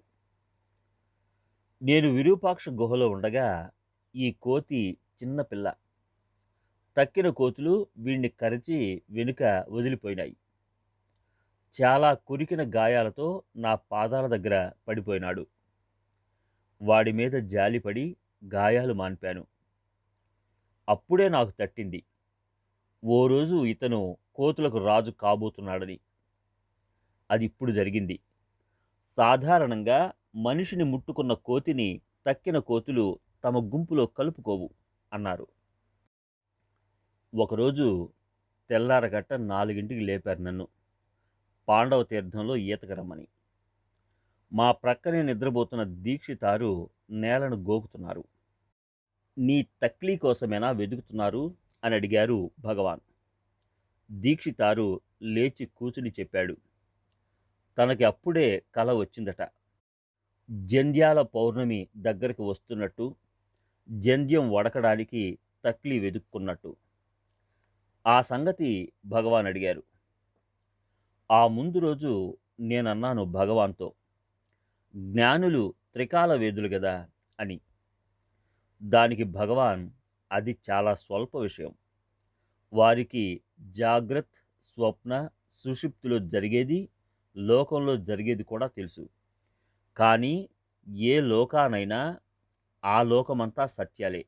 నేను విరూపాక్ష గుహలో ఉండగా ఈ కోతి చిన్న పిల్ల. తక్కిన కోతులు వీణ్ణి కరిచి వెనుక వదిలిపోయినాయి. చాలా కొరికిన గాయాలతో నా పాదాల దగ్గర పడిపోయినాడు. వాడి మీద జాలిపడి గాయాలు మాన్పాను. అప్పుడే నాకు తట్టింది, ఓ రోజు ఇతను కోతులకు రాజు కాబోతున్నాడని. అది ఇప్పుడు జరిగింది. సాధారణంగా మనిషిని ముట్టుకున్న కోతిని తక్కిన కోతులు తమ గుంపులో కలుపుకోవు అన్నారు. ఒకరోజు తెల్లారగట్ట 4ంటికి లేపారు నన్ను, పాండవ తీర్థంలో ఈతకు రమ్మని. మా ప్రక్కనే నిద్రపోతున్న దీక్షితారు నేలను గోకుతున్నారు. నీ తక్లీ కోసమేనా వెదుకుతున్నారు అని అడిగారు భగవాన్. దీక్షితారు లేచి కూచుని చెప్పాడు, తనకి అప్పుడే కల వచ్చిందట. జంధ్యాల పౌర్ణమి దగ్గరికి వస్తున్నట్టు, జంధ్యం వడకడానికి తక్లీ వెదుక్కున్నట్టు. ఆ సంగతి భగవాన్ అడిగారు. ఆ ముందు రోజు నేనన్నాను భగవాన్తో, జ్ఞానులు త్రికాల వేదులు గదా అని. దానికి భగవాన్, అది చాలా స్వల్ప విషయం. వారికి జాగ్రత్, స్వప్న, సుషుప్తిలో జరిగేది, లోకంలో జరిగేది కూడా తెలుసు. కానీ ఏ లోకానైనా ఆ లోకమంతా సత్యాలే.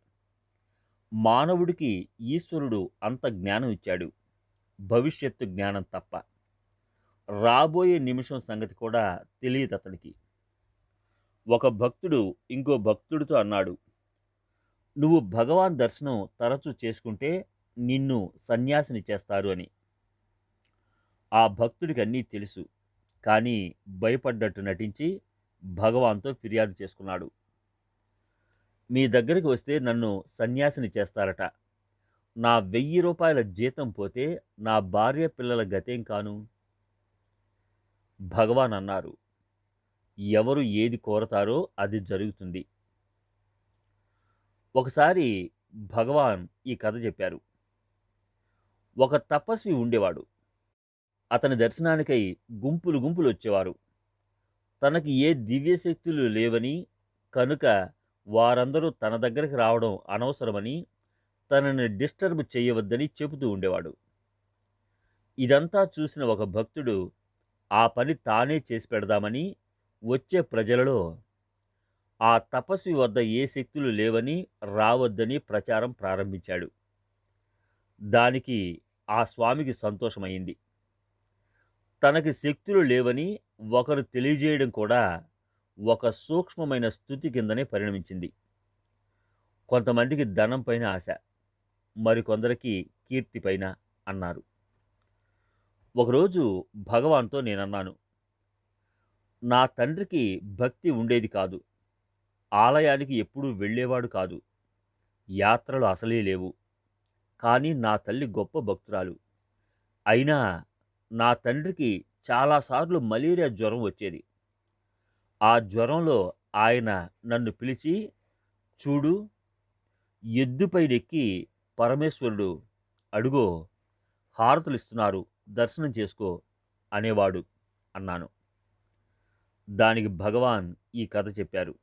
మానవుడికి ఈశ్వరుడు అంత జ్ఞానం ఇచ్చాడు, భవిష్యత్తు జ్ఞానం తప్ప. రాబోయే నిమిషం సంగతి కూడా తెలియదు అతనికి. ఒక భక్తుడు ఇంకో భక్తుడితో అన్నాడు, నువ్వు భగవాన్ దర్శనం తరచూ చేసుకుంటే నిన్ను సన్యాసిని చేస్తారు అని. ఆ భక్తుడికి అన్నీ తెలుసు, కానీ భయపడ్డట్టు నటించి భగవాన్తో ఫిర్యాదు చేసుకున్నాడు. మీ దగ్గరికి వస్తే నన్ను సన్యాసిని చేస్తారట. నా ₹1000 జీతం పోతే నా భార్య పిల్లల గతేం కాను? భగవాన్ అన్నారు, ఎవరు ఏది కోరతారో అది జరుగుతుంది. ఒకసారి భగవాన్ ఈ కథ చెప్పారు. ఒక తపస్వి ఉండేవాడు. అతని దర్శనానికై గుంపులు గుంపులు వచ్చేవారు. తనకి ఏ దివ్యశక్తులు లేవని, కనుక వారందరూ తన దగ్గరికి రావడం అనవసరమని, తనని డిస్టర్బ్ చేయవద్దని చెబుతూ ఉండేవాడు. ఇదంతా చూసిన ఒక భక్తుడు ఆ పని తానే చేసి పెడదామని వచ్చే ప్రజలలో ఆ తపస్వి వద్ద ఏ శక్తులు లేవని, రావద్దని ప్రచారం ప్రారంభించాడు. దానికి ఆ స్వామికి సంతోషమైంది. తనకి శక్తులు లేవని ఒకరు తెలియజేయడం కూడా ఒక సూక్ష్మమైన స్థుతి కిందనే పరిణమించింది. కొంతమందికి ధనం పైన ఆశ, మరికొందరికి కీర్తి పైన అన్నారు. ఒకరోజు భగవాన్తో నేనన్నాను, నా తండ్రికి భక్తి ఉండేది కాదు. ఆలయానికి ఎప్పుడూ వెళ్ళేవాడు కాదు. యాత్రలు అసలే లేవు. కానీ నా తల్లి గొప్ప భక్తురాలు. అయినా నా తండ్రికి చాలాసార్లు మలేరియా జ్వరం వచ్చేది. ఆ జ్వరంలో ఆయన నన్ను పిలిచి, చూడు, ఎద్దుపైనెక్కి పరమేశ్వరుడు అడుగో హారతులిస్తున్నారు, దర్శనం చేసుకో అనేవాడు అన్నాను. దానికి భగవాన్ ఈ కథ చెప్పారు.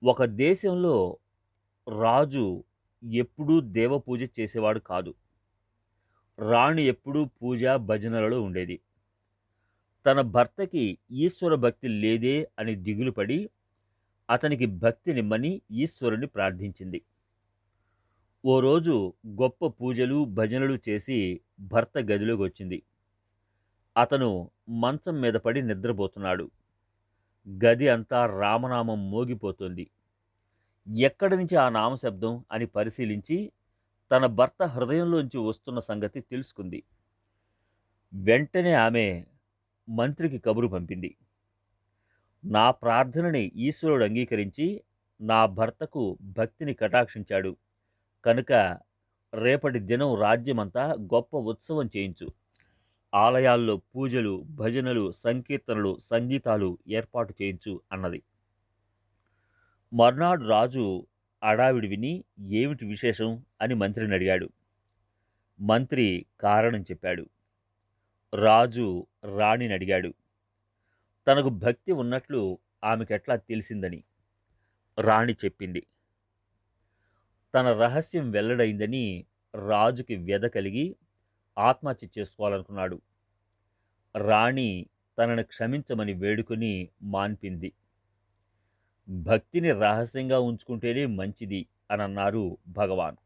ఒక దేశంలో రాజు ఎప్పుడూ దేవపూజ చేసేవాడు కాదు. రాణి ఎప్పుడూ పూజ భజనలలో ఉండేది. తన భర్తకి ఈశ్వర భక్తి లేదే అని దిగులు పడి అతనికి భక్తినిమ్మని ఈశ్వరుని ప్రార్థించింది. ఓ రోజు గొప్ప పూజలు భజనలు చేసి భర్త గదిలోకి వచ్చింది. అతను మంచం మీద పడి నిద్రపోతున్నాడు. గది అంతా రామనామం మోగిపోతుంది. ఎక్కడి నుంచి ఆ నామశబ్దం అని పరిశీలించి తన భర్త హృదయంలోంచి వస్తున్న సంగతి తెలుసుకుంది. వెంటనే ఆమె మంత్రికి కబురు పంపింది. నా ప్రార్థనని ఈశ్వరుడు అంగీకరించి నా భర్తకు భక్తిని కటాక్షించాడు కనుక రేపటి దినం రాజ్యమంతా గొప్ప ఉత్సవం చేయించు. ఆలయాల్లో పూజలు భజనలు సంకీర్తనలు సంగీతాలు ఏర్పాటు చేయించు అన్నది. మర్నాడు రాజు అడావిడి విని ఏమిటి విశేషం అని మంత్రిని అడిగాడు. మంత్రి కారణం చెప్పాడు. రాజు రాణిని అడిగాడు తనకు భక్తి ఉన్నట్లు ఆమెకెట్లా తెలిసిందని. రాణి చెప్పింది. తన రహస్యం వెల్లడైందని రాజుకి వ్యధ కలిగి ఆత్మహత్య చేసుకోవాలనుకున్నాడు. రాణి తనను క్షమించమని వేడుకొని మాన్పింది. భక్తిని రహస్యంగా ఉంచుకుంటేనే మంచిది అని అన్నారు భగవాన్.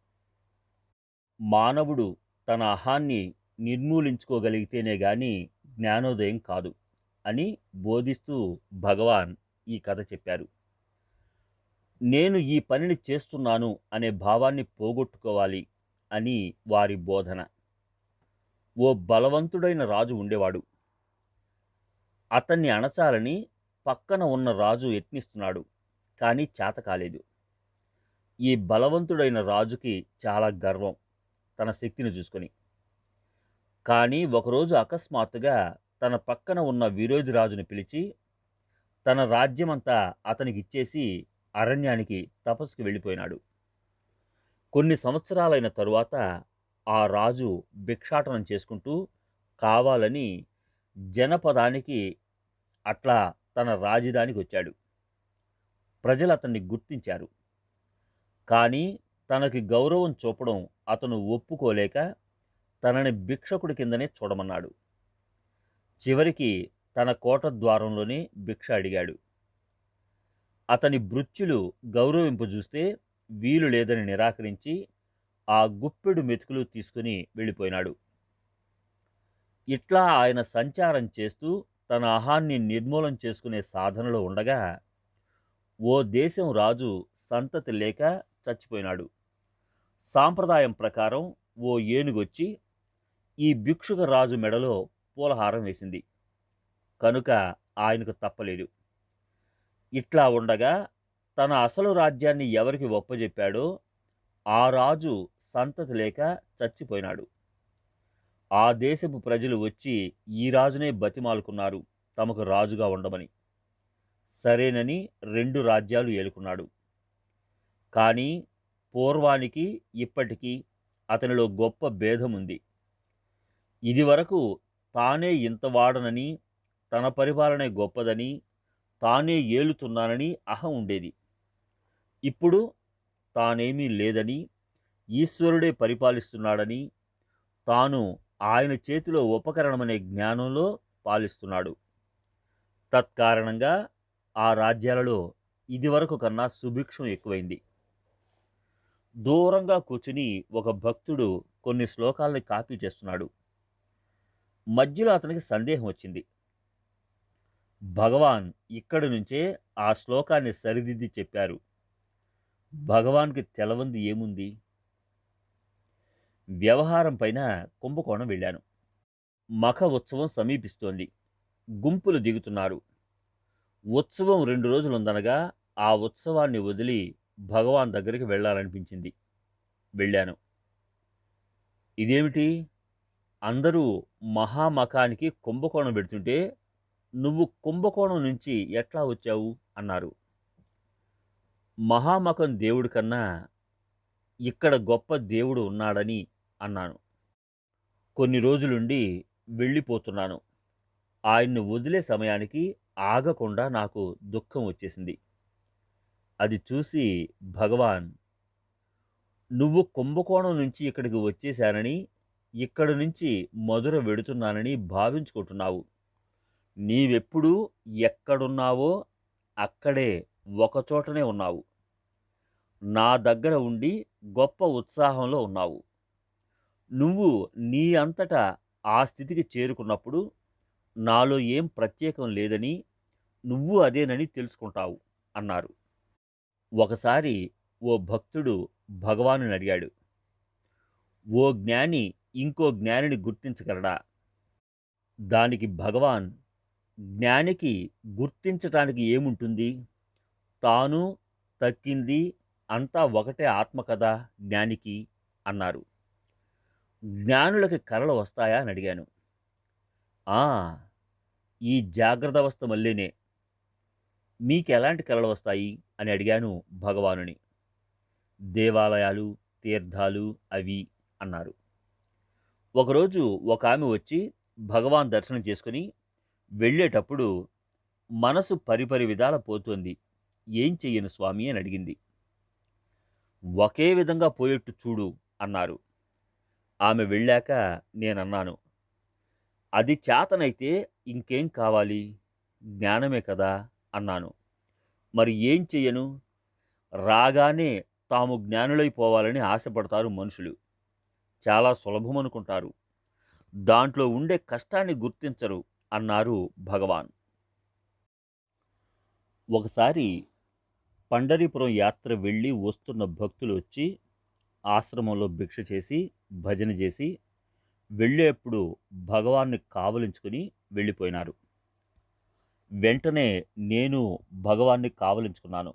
మానవుడు తన అహాన్ని నిర్మూలించుకోగలిగితేనే గాని జ్ఞానోదయం కాదు అని బోధిస్తూ భగవాన్ ఈ కథ చెప్పారు. నేను ఈ పనిని చేస్తున్నాను అనే భావాన్ని పోగొట్టుకోవాలి అని వారి బోధన. ఓ బలవంతుడైన రాజు ఉండేవాడు. అతన్ని అణచాలని పక్కన ఉన్న రాజు యత్నిస్తున్నాడు, కానీ చేత కాలేదు. ఈ బలవంతుడైన రాజుకి చాలా గర్వం తన శక్తిని చూసుకొని. కానీ ఒకరోజు అకస్మాత్తుగా తన పక్కన ఉన్న విరోధి రాజుని పిలిచి తన రాజ్యమంతా అతనికి ఇచ్చేసి అరణ్యానికి తపస్సుకు వెళ్ళిపోయినాడు. కొన్ని సంవత్సరాలైన తరువాత ఆ రాజు భిక్షాటనం చేసుకుంటూ కావాలని జనపదానికి అట్లా తన రాజధానికి వచ్చాడు. ప్రజలు అతన్ని గుర్తించారు. కానీ తనకి గౌరవం చూపడం అతను ఒప్పుకోలేక తనని భిక్షకుడి కిందనే చూడమన్నాడు. చివరికి తన కోట ద్వారంలోనే భిక్ష అడిగాడు. అతని భృత్యులు గౌరవింపు చూస్తే వీలు లేదని నిరాకరించి ఆ గుప్పెడు మెతుకులు తీసుకుని వెళ్ళిపోయినాడు. ఇట్లా ఆయన సంచారం చేస్తూ తన అహాన్ని నిర్మూలన చేసుకునే సాధనలో ఉండగా ఓ దేశం రాజు సంతతి లేక చచ్చిపోయినాడు. సాంప్రదాయం ప్రకారం ఓ ఏనుగొచ్చి ఈ భిక్షుక రాజు మెడలో పూలహారం వేసింది కనుక ఆయనకు తప్పలేదు. ఇట్లా ఉండగా తన అసలు రాజ్యాన్ని ఎవరికి ఒప్పజెప్పాడో ఆ రాజు సంతతి లేక చచ్చిపోయినాడు. ఆ దేశపు ప్రజలు వచ్చి ఈ రాజునే బతిమాలుకున్నారు తమకు రాజుగా ఉండమని. సరేనని 2 రాజ్యాలు ఏలుకున్నాడు. కానీ పూర్వానికి ఇప్పటికీ అతనిలో గొప్ప భేదముంది. ఇదివరకు తానే ఇంతవాడనని తన పరిపాలనే గొప్పదని తానే ఏలుతున్నానని అహం ఉండేది. ఇప్పుడు తానేమీ లేదని ఈశ్వరుడే పరిపాలిస్తున్నాడని తాను ఆయన చేతిలో ఉపకరణమనే జ్ఞానంలో పాలిస్తున్నాడు. తత్కారణంగా ఆ రాజ్యాలలో ఇదివరకు కన్నా సుభిక్షం ఎక్కువైంది. దూరంగా కూర్చుని ఒక భక్తుడు కొన్ని శ్లోకాలని కాపీ చేస్తున్నాడు. మధ్యలో అతనికి సందేహం వచ్చింది. భగవాన్ ఇక్కడి నుంచే ఆ శ్లోకాన్ని సరిదిద్ది చెప్పారు. భగవాన్కి తెలవంది ఏముంది? వ్యవహారం పైన కుంభకోణం వెళ్ళాను. మఖ ఉత్సవం సమీపిస్తోంది. గుంపులు దిగుతున్నారు. ఉత్సవం 2 రోజులుందనగా ఆ ఉత్సవాన్ని వదిలి భగవాన్ దగ్గరికి వెళ్ళాలనిపించింది. వెళ్ళాను. ఇదేమిటి? అందరూ మహామఖానికి కుంభకోణం పెడుతుంటే నువ్వు కుంభకోణం నుంచి ఎట్లా వచ్చావు అన్నారు. మహామఖం దేవుడి కన్నా ఇక్కడ గొప్ప దేవుడు ఉన్నాడని అన్నాను. కొన్ని రోజులుండి వెళ్ళిపోతున్నాను. ఆయన్ని వదిలే సమయానికి ఆగకుండా నాకు దుఃఖం వచ్చేసింది. అది చూసి భగవాన్, నువ్వు కుంభకోణం నుంచి ఇక్కడికి వచ్చేశానని, ఇక్కడి నుంచి మధుర వెడుతున్నానని భావించుకుంటున్నావు. నీవెప్పుడూ ఎక్కడున్నావో అక్కడే ఒకచోటనే ఉన్నావు. నా దగ్గర ఉండి గొప్ప ఉత్సాహంలో ఉన్నావు. నువ్వు నీ అంతటా ఆ స్థితికి చేరుకున్నప్పుడు నాలో ఏం ప్రత్యేకం లేదని, నువ్వు అదేనని తెలుసుకుంటావు అన్నారు. ఒకసారి ఓ భక్తుడు భగవానుని అడిగాడు, ఓ జ్ఞాని ఇంకో జ్ఞానిని గుర్తించగలడా? దానికి భగవాన్, జ్ఞానికి గుర్తించటానికి ఏముంటుంది? తాను తక్కింది అంతా ఒకటే ఆత్మ కదా జ్ఞానికి అన్నారు. జ్ఞానులకి కలలు వస్తాయా అని అడిగాను. ఆ, ఈ జాగ్రత్త అవస్థ మళ్ళీనే. మీకెలాంటి కలలు వస్తాయి అని అడిగాను భగవానుని. దేవాలయాలు, తీర్థాలు అవి అన్నారు. ఒకరోజు ఒక ఆమె వచ్చి భగవాన్ దర్శనం చేసుకుని వెళ్ళేటప్పుడు మనసు పరిపరి విధాల పోతోంది, ఏం చెయ్యను స్వామి అని అడిగింది. ఒకే విధంగా పోయేట్టు చూడు అన్నారు. ఆమె వెళ్ళాక నేనన్నాను, అది చేతనైతే ఇంకేం కావాలి? జ్ఞానమే కదా అన్నాను. మరి ఏం చెయ్యను? రాగానే తాము జ్ఞానులైపోవాలని ఆశపడతారు మనుషులు. చాలా సులభం అనుకుంటారు. దాంట్లో ఉండే కష్టాన్ని గుర్తించరు అన్నారు భగవాన్. ఒకసారి పండరీపురం యాత్ర వెళ్ళి వస్తున్న భక్తులు వచ్చి ఆశ్రమంలో భిక్ష చేసి భజన చేసి వెళ్ళేప్పుడు భగవాన్ని కావలించుకుని వెళ్ళిపోయినారు. వెంటనే నేను భగవాన్ని కావలించుకున్నాను.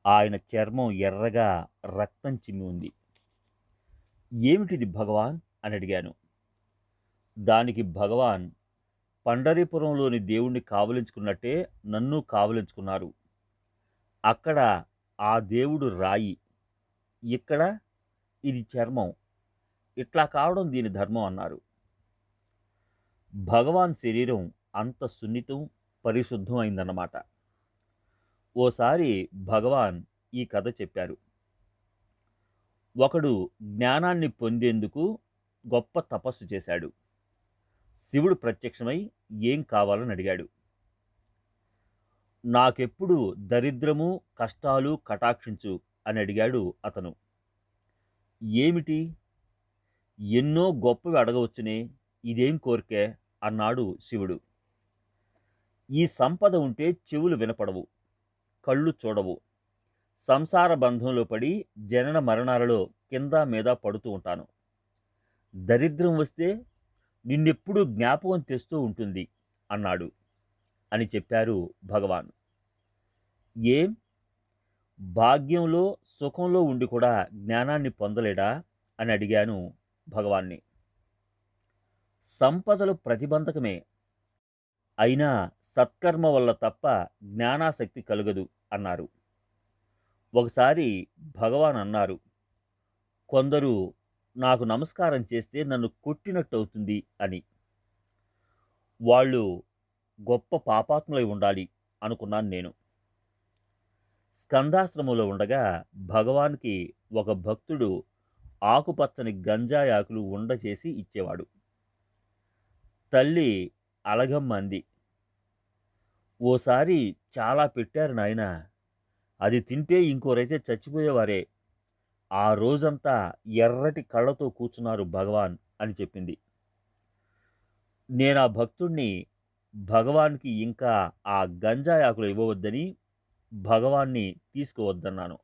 ఆయన చర్మం ఎర్రగా రక్తం చిమ్మి ఉంది. ఏమిటిది భగవాన్ అని అడిగాను. దానికి భగవాన్, పండరీపురంలోని దేవుణ్ణి కావలించుకున్నట్టే నన్ను కావలించుకున్నారు. అక్కడ ఆ దేవుడు రాయి, ఇక్కడ ఇది చర్మం, ఇట్లా కావడం దీని ధర్మం అన్నారు. భగవాన్ శరీరం అంత సున్నితం పరిశుద్ధం అయిందన్నమాట. ఓసారి భగవాన్ ఈ కథ చెప్పారు. ఒకడు జ్ఞానాన్ని పొందేందుకు గొప్ప తపస్సు చేశాడు. శివుడు ప్రత్యక్షమై ఏం కావాలని అడిగాడు. నాకెప్పుడు దరిద్రము కష్టాలు కటాక్షించు అని అడిగాడు అతను. ఏమిటి? ఎన్నో గొప్పవి అడగవచ్చునే, ఇదేం కోరికే అన్నాడు శివుడు. ఈ సంపద ఉంటే చెవులు వినపడవు, కళ్ళు చూడవు, సంసార బంధంలో పడి జనన మరణాలలో కింద మీద పడుతూ ఉంటాను. దరిద్రం వస్తే నిన్నెప్పుడూ జ్ఞాపకం తెస్తూ ఉంటుంది అన్నాడు అని చెప్పారు భగవాన్. ఏం, భాగ్యంలో సుఖంలో ఉండి కూడా జ్ఞానాన్ని పొందలేడా అని అడిగాను భగవాన్ని. సంపదలు ప్రతిబంధకమే, అయినా సత్కర్మ వల్ల తప్ప జ్ఞానాసక్తి కలుగదు అన్నారు. ఒకసారి భగవాన్ అన్నారు, కొందరు నాకు నమస్కారం చేస్తే నన్ను కొట్టినట్టు అవుతుంది అని. వాళ్ళు గొప్ప పాపాత్ములై ఉండాలి అనుకున్నాను నేను. స్కందాశ్రమంలో ఉండగా భగవాన్కి ఒక భక్తుడు ఆకుపచ్చని గంజాయి ఆకులు ఉండ చేసి ఇచ్చేవాడు. తల్లి అలగమ్మ అంది, ఓసారి చాలా పెట్టారు నాయనా, అది తింటే ఇంకోరైతే చచ్చిపోయేవారే. ఆ రోజంతా ఎర్రటి కళ్ళతో కూర్చున్నారు భగవాన్ అని చెప్పింది. నేను ఆ భక్తుణ్ణి భగవాన్కి ఇంకా ఆ గంజాయి ఆకులు ఇవ్వవద్దని భగవాన్ని తీసుకోవద్దన్నాను.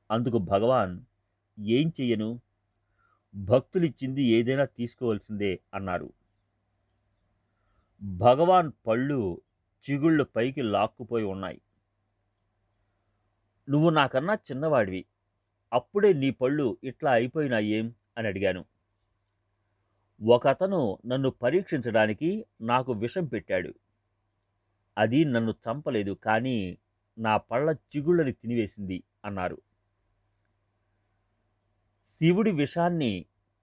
అందుకు భగవాన్, ఏం చెయ్యను, భక్తులిచ్చింది ఏదైనా తీసుకోవాల్సిందే అన్నారు. భగవాన్ పళ్ళు చిగుళ్ళు పైకి లాక్కుపోయి ఉన్నాయి. నువ్వు నాకన్నా చిన్నవాడివి, అప్పుడే నీ పళ్ళు ఇట్లా అయిపోయినాయేం అని అడిగాను. ఒకతను నన్ను పరీక్షించడానికి నాకు విషం పెట్టాడు. అది నన్ను చంపలేదు, కానీ నా పళ్ళ చిగుళ్ళని తినివేసింది అన్నారు. శివుడి విషాన్ని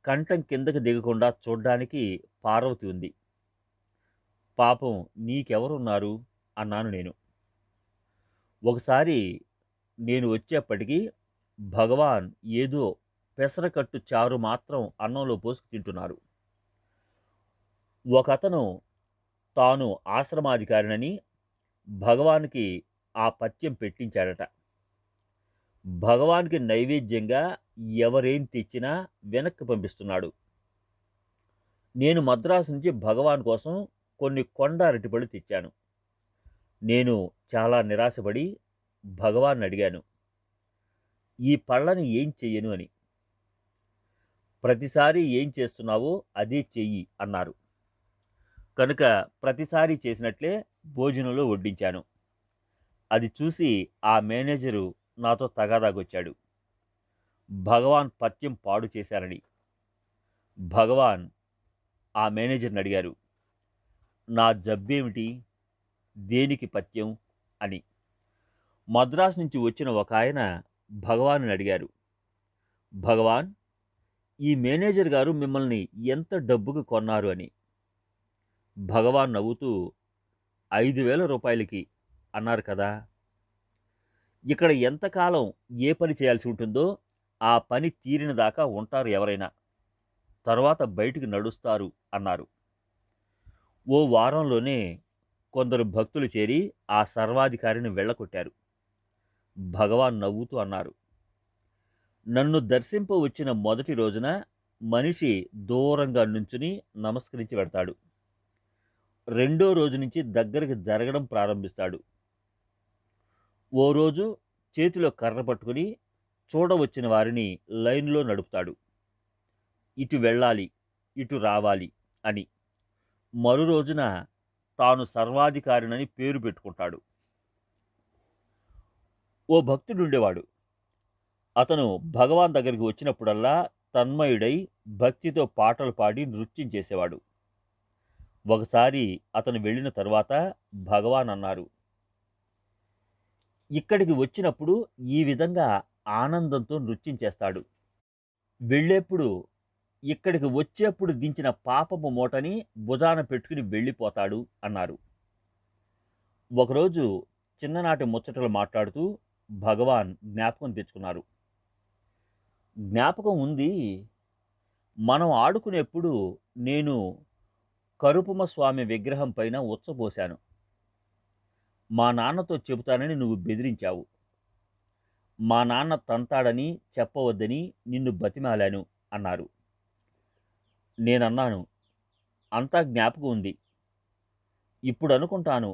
కంఠం కిందకి దిగకుండా చూడ్డానికి పార్వతి ఉంది. పాపం నీకెవరున్నారు అన్నాను నేను. ఒకసారి నేను వచ్చేప్పటికి భగవాన్ ఏదో పెసరకట్టు చారు మాత్రం అన్నంలో పోసుకు తింటున్నారు. ఒకతను తాను ఆశ్రమాధికారినని భగవాన్కి ఆ పథ్యం పెట్టించాడట. భగవాన్కి నైవేద్యంగా ఎవరేం తెచ్చినా వెనక్కి పంపిస్తున్నాడు. నేను మద్రాసు నుంచి భగవాన్ కోసం కొన్ని కొండ అరటిపళ్ళు తెచ్చాను. నేను చాలా నిరాశపడి భగవాన్ అడిగాను, ఈ పళ్ళని ఏం చెయ్యను అని. ప్రతిసారి ఏం చేస్తున్నావో అదే చెయ్యి అన్నారు. కనుక ప్రతిసారి చేసినట్లే భోజనంలో వడ్డించాను. అది చూసి ఆ మేనేజరు నాతో తగాదాగొచ్చాడు. భగవాన్ పథ్యం పాడు చేశారని. భగవాన్ ఆ మేనేజర్ని అడిగారు, నా జబ్బేమిటి, దేనికి పథ్యం అని. మద్రాసు నుంచి వచ్చిన ఒక ఆయన భగవాన్ని అడిగారు, భగవాన్, ఈ మేనేజర్ గారు మిమ్మల్ని ఎంత డబ్బుకు కొన్నారు అని. భగవాన్ నవ్వుతూ 5,000 రూపాయలకి అన్నారు కదా. ఇక్కడ ఎంతకాలం ఏ పని చేయాల్సి ఉంటుందో ఆ పని తీరిన దాకా ఉంటారు ఎవరైనా, తర్వాత బయటికి నడుస్తారు అన్నారు. ఓ వారంలోనే కొందరు భక్తులు చేరి ఆ సర్వాధికారిని వెళ్ళకొట్టారు. భగవాన్ నవ్వుతూ అన్నారు, నన్ను దర్శింప వచ్చిన మొదటి రోజున మనిషి దూరంగా నుంచుని నమస్కరించి పెడతాడు. రెండో రోజు నుంచి దగ్గరికి జరగడం ప్రారంభిస్తాడు. ఓ రోజు చేతిలో కర్ర పట్టుకుని చూడవచ్చిన వారిని లైన్లో నడుపుతాడు. ఇటు వెళ్ళాలి, ఇటు రావాలి అని. మరో రోజున తాను సర్వాధికారినని పేరు పెట్టుకుంటాడు. ఓ భక్తుడుండేవాడు. అతను భగవాన్ దగ్గరికి వచ్చినప్పుడల్లా తన్మయుడై భక్తితో పాటలు పాడి నృత్యం చేసేవాడు. ఒకసారి అతను వెళ్ళిన తరువాత భగవాన్ అన్నారు, ఇక్కడికి వచ్చినప్పుడు ఈ విధంగా ఆనందంతో నృత్యం చేస్తాడు. వెళ్ళేప్పుడు ఇక్కడికి వచ్చేప్పుడు దించిన పాపపు మూటని భుజాన పెట్టుకుని వెళ్ళిపోతాడు అన్నారు. ఒకరోజు చిన్ననాటి ముచ్చటలు మాట్లాడుతూ భగవాన్ జ్ఞాపకం తెచ్చుకున్నారు. జ్ఞాపకం ఉంది, మనం ఆడుకునేప్పుడు నేను కరుపుమ స్వామి విగ్రహం పైన ఉచ్చబోశాను. మా నాన్నతో చెబుతానని నువ్వు బెదిరించావు. మా నాన్న తంతాడని చెప్పవద్దని నిన్ను బతిమాలాను అన్నారు. నేనన్నాను, అంతా జ్ఞాపకం ఉంది. ఇప్పుడు అనుకుంటాను,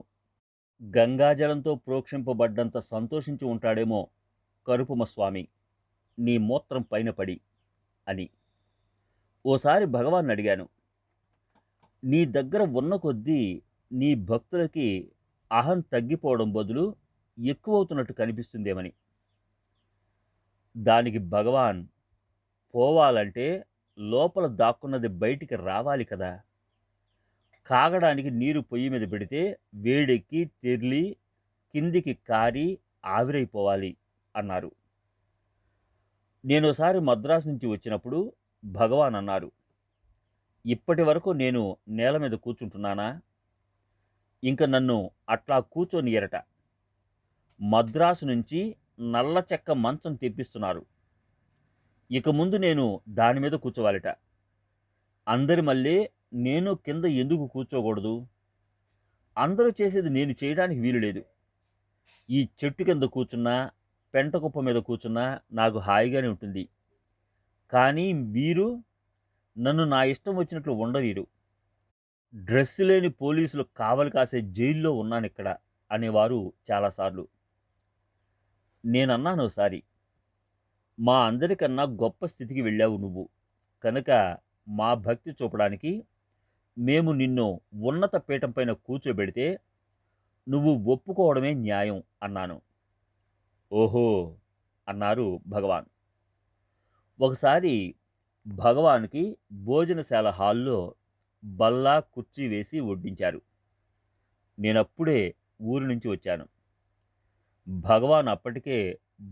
గంగాజలంతో ప్రోక్షింపబడ్డంత సంతోషించి ఉంటాడేమో కరుపుమ స్వామి నీ మూత్రం పైన పడి అని. ఓసారి భగవాన్ అడిగాను, నీ దగ్గర ఉన్న కొద్దీ నీ భక్తులకి అహం తగ్గిపోవడం బదులు ఎక్కువవుతున్నట్టు కనిపిస్తుందేమని. దానికి భగవాన్, పోవాలంటే లోపల దాక్కున్నది బయటికి రావాలి కదా. కాగడానికి నీరు పొయ్యి మీద పెడితే వేడెక్కి తెర్లి కిందికి కారి ఆవిరైపోవాలి అన్నారు. నేనోసారి మద్రాసు నుంచి వచ్చినప్పుడు భగవాన్ అన్నారు, ఇప్పటి వరకు నేను నేల మీద కూర్చుంటున్నానా, ఇంక నన్ను అట్లా కూర్చొనియరట. మద్రాసు నుంచి నల్ల చెక్క మంచం తెప్పిస్తున్నారు. ఇక ముందు నేను దాని మీద కూర్చోవాలిట. అందరి మళ్ళీ నేను కింద ఎందుకు కూర్చోకూడదు? అందరూ చేసేది నేను చేయడానికి వీలు లేదు. ఈ చెట్టు కింద కూర్చున్నా, పెంట కుప్ప మీద కూర్చున్నా నాకు హాయిగానే ఉంటుంది. కానీ వీరు నన్ను నా ఇష్టం వచ్చినట్లు ఉండవీరు. డ్రెస్సు లేని పోలీసులు కావలి కాసే జైల్లో ఉన్నానిక్కడ అనేవారు చాలాసార్లు. నేనన్నాను ఒకసారి, మా అందరికన్నా గొప్ప స్థితికి వెళ్ళావు నువ్వు, కనుక మా భక్తి చూపడానికి మేము నిన్ను ఉన్నత పీఠం పైన కూర్చోబెడితే నువ్వు ఒప్పుకోవడమే న్యాయం అన్నాను. ఓహో అన్నారు భగవాన్. ఒకసారి భగవాన్కి భోజనశాల హాల్లో బల్ల కుర్చీ వేసి వడ్డించారు. నేనప్పుడే ఊరి నుంచి వచ్చాను. భగవాన్ అప్పటికే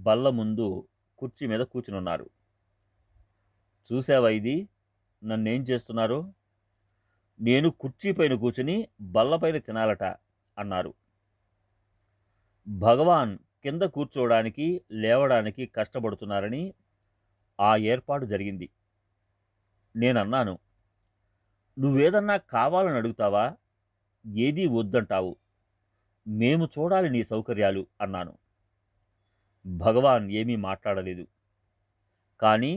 బల్ల ముందు కుర్చీ మీద కూర్చునున్నారు. చూసావా ఇది నన్నేం చేస్తున్నారో? నేను కుర్చీ పైన కూర్చుని బల్లపైన తినాలట అన్నారు. భగవాన్ కింద కూర్చోవడానికి లేవడానికి కష్టపడుతున్నారని ఆ ఏర్పాటు జరిగింది. నేనన్నాను, నువ్వేదన్నా కావాలని అడుగుతావా? ఏదీ వద్దంటావు. మేము చూడాలి నీ సౌకర్యాలు అన్నాను. భగవాన్ ఏమీ మాట్లాడలేదు. కానీ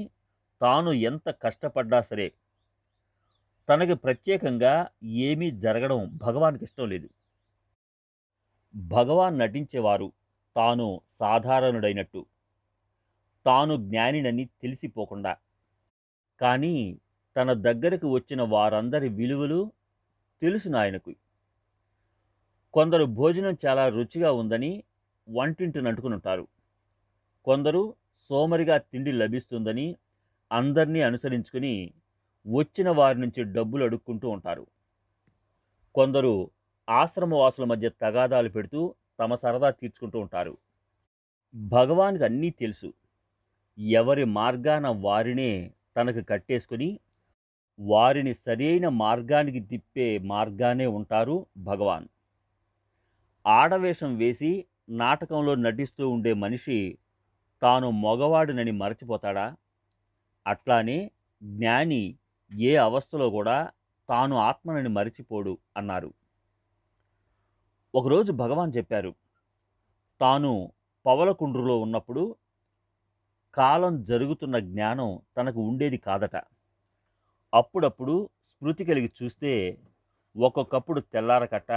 తాను ఎంత కష్టపడ్డా సరే తనకి ప్రత్యేకంగా ఏమీ జరగడం భగవాన్కి ఇష్టం లేదు. భగవాన్ నటించేవారు తాను సాధారణుడైనట్టు, తాను జ్ఞానినని తెలిసిపోకుండా. కానీ తన దగ్గరకు వచ్చిన వారందరి విలువలు తెలుసును ఆయనకు. కొందరు భోజనం చాలా రుచిగా ఉందని వంటింటిని అంటుకునుంటారు. కొందరు సోమరిగా తిండి లభిస్తుందని అందరినీ అనుసరించుకుని వచ్చిన వారి నుంచి డబ్బులు అడుక్కుంటూ ఉంటారు. కొందరు ఆశ్రమవాసుల మధ్య తగాదాలు పెడుతూ తమ సరదా తీర్చుకుంటూ ఉంటారు. భగవాన్కి అన్నీ తెలుసు. ఎవరి మార్గాన వారినే తనకు కట్టేసుకుని వారిని సరైన మార్గానికి తిప్పే మార్గానే ఉంటారు భగవాన్. ఆడవేషం వేసి నాటకంలో నటిస్తూ ఉండే మనిషి తాను మగవాడినని మరచిపోతాడా? అట్లానే జ్ఞాని ఏ అవస్థలో కూడా తాను ఆత్మనని మరిచిపోడు అన్నారు. ఒకరోజు భగవాన్ చెప్పారు, తాను పవలకుండ్రులో ఉన్నప్పుడు కాలం జరుగుతున్న జ్ఞానం తనకు ఉండేది కాదట. అప్పుడప్పుడు స్మృతి కలిగి చూస్తే ఒక్కొక్కప్పుడు తెల్లారకట్ట,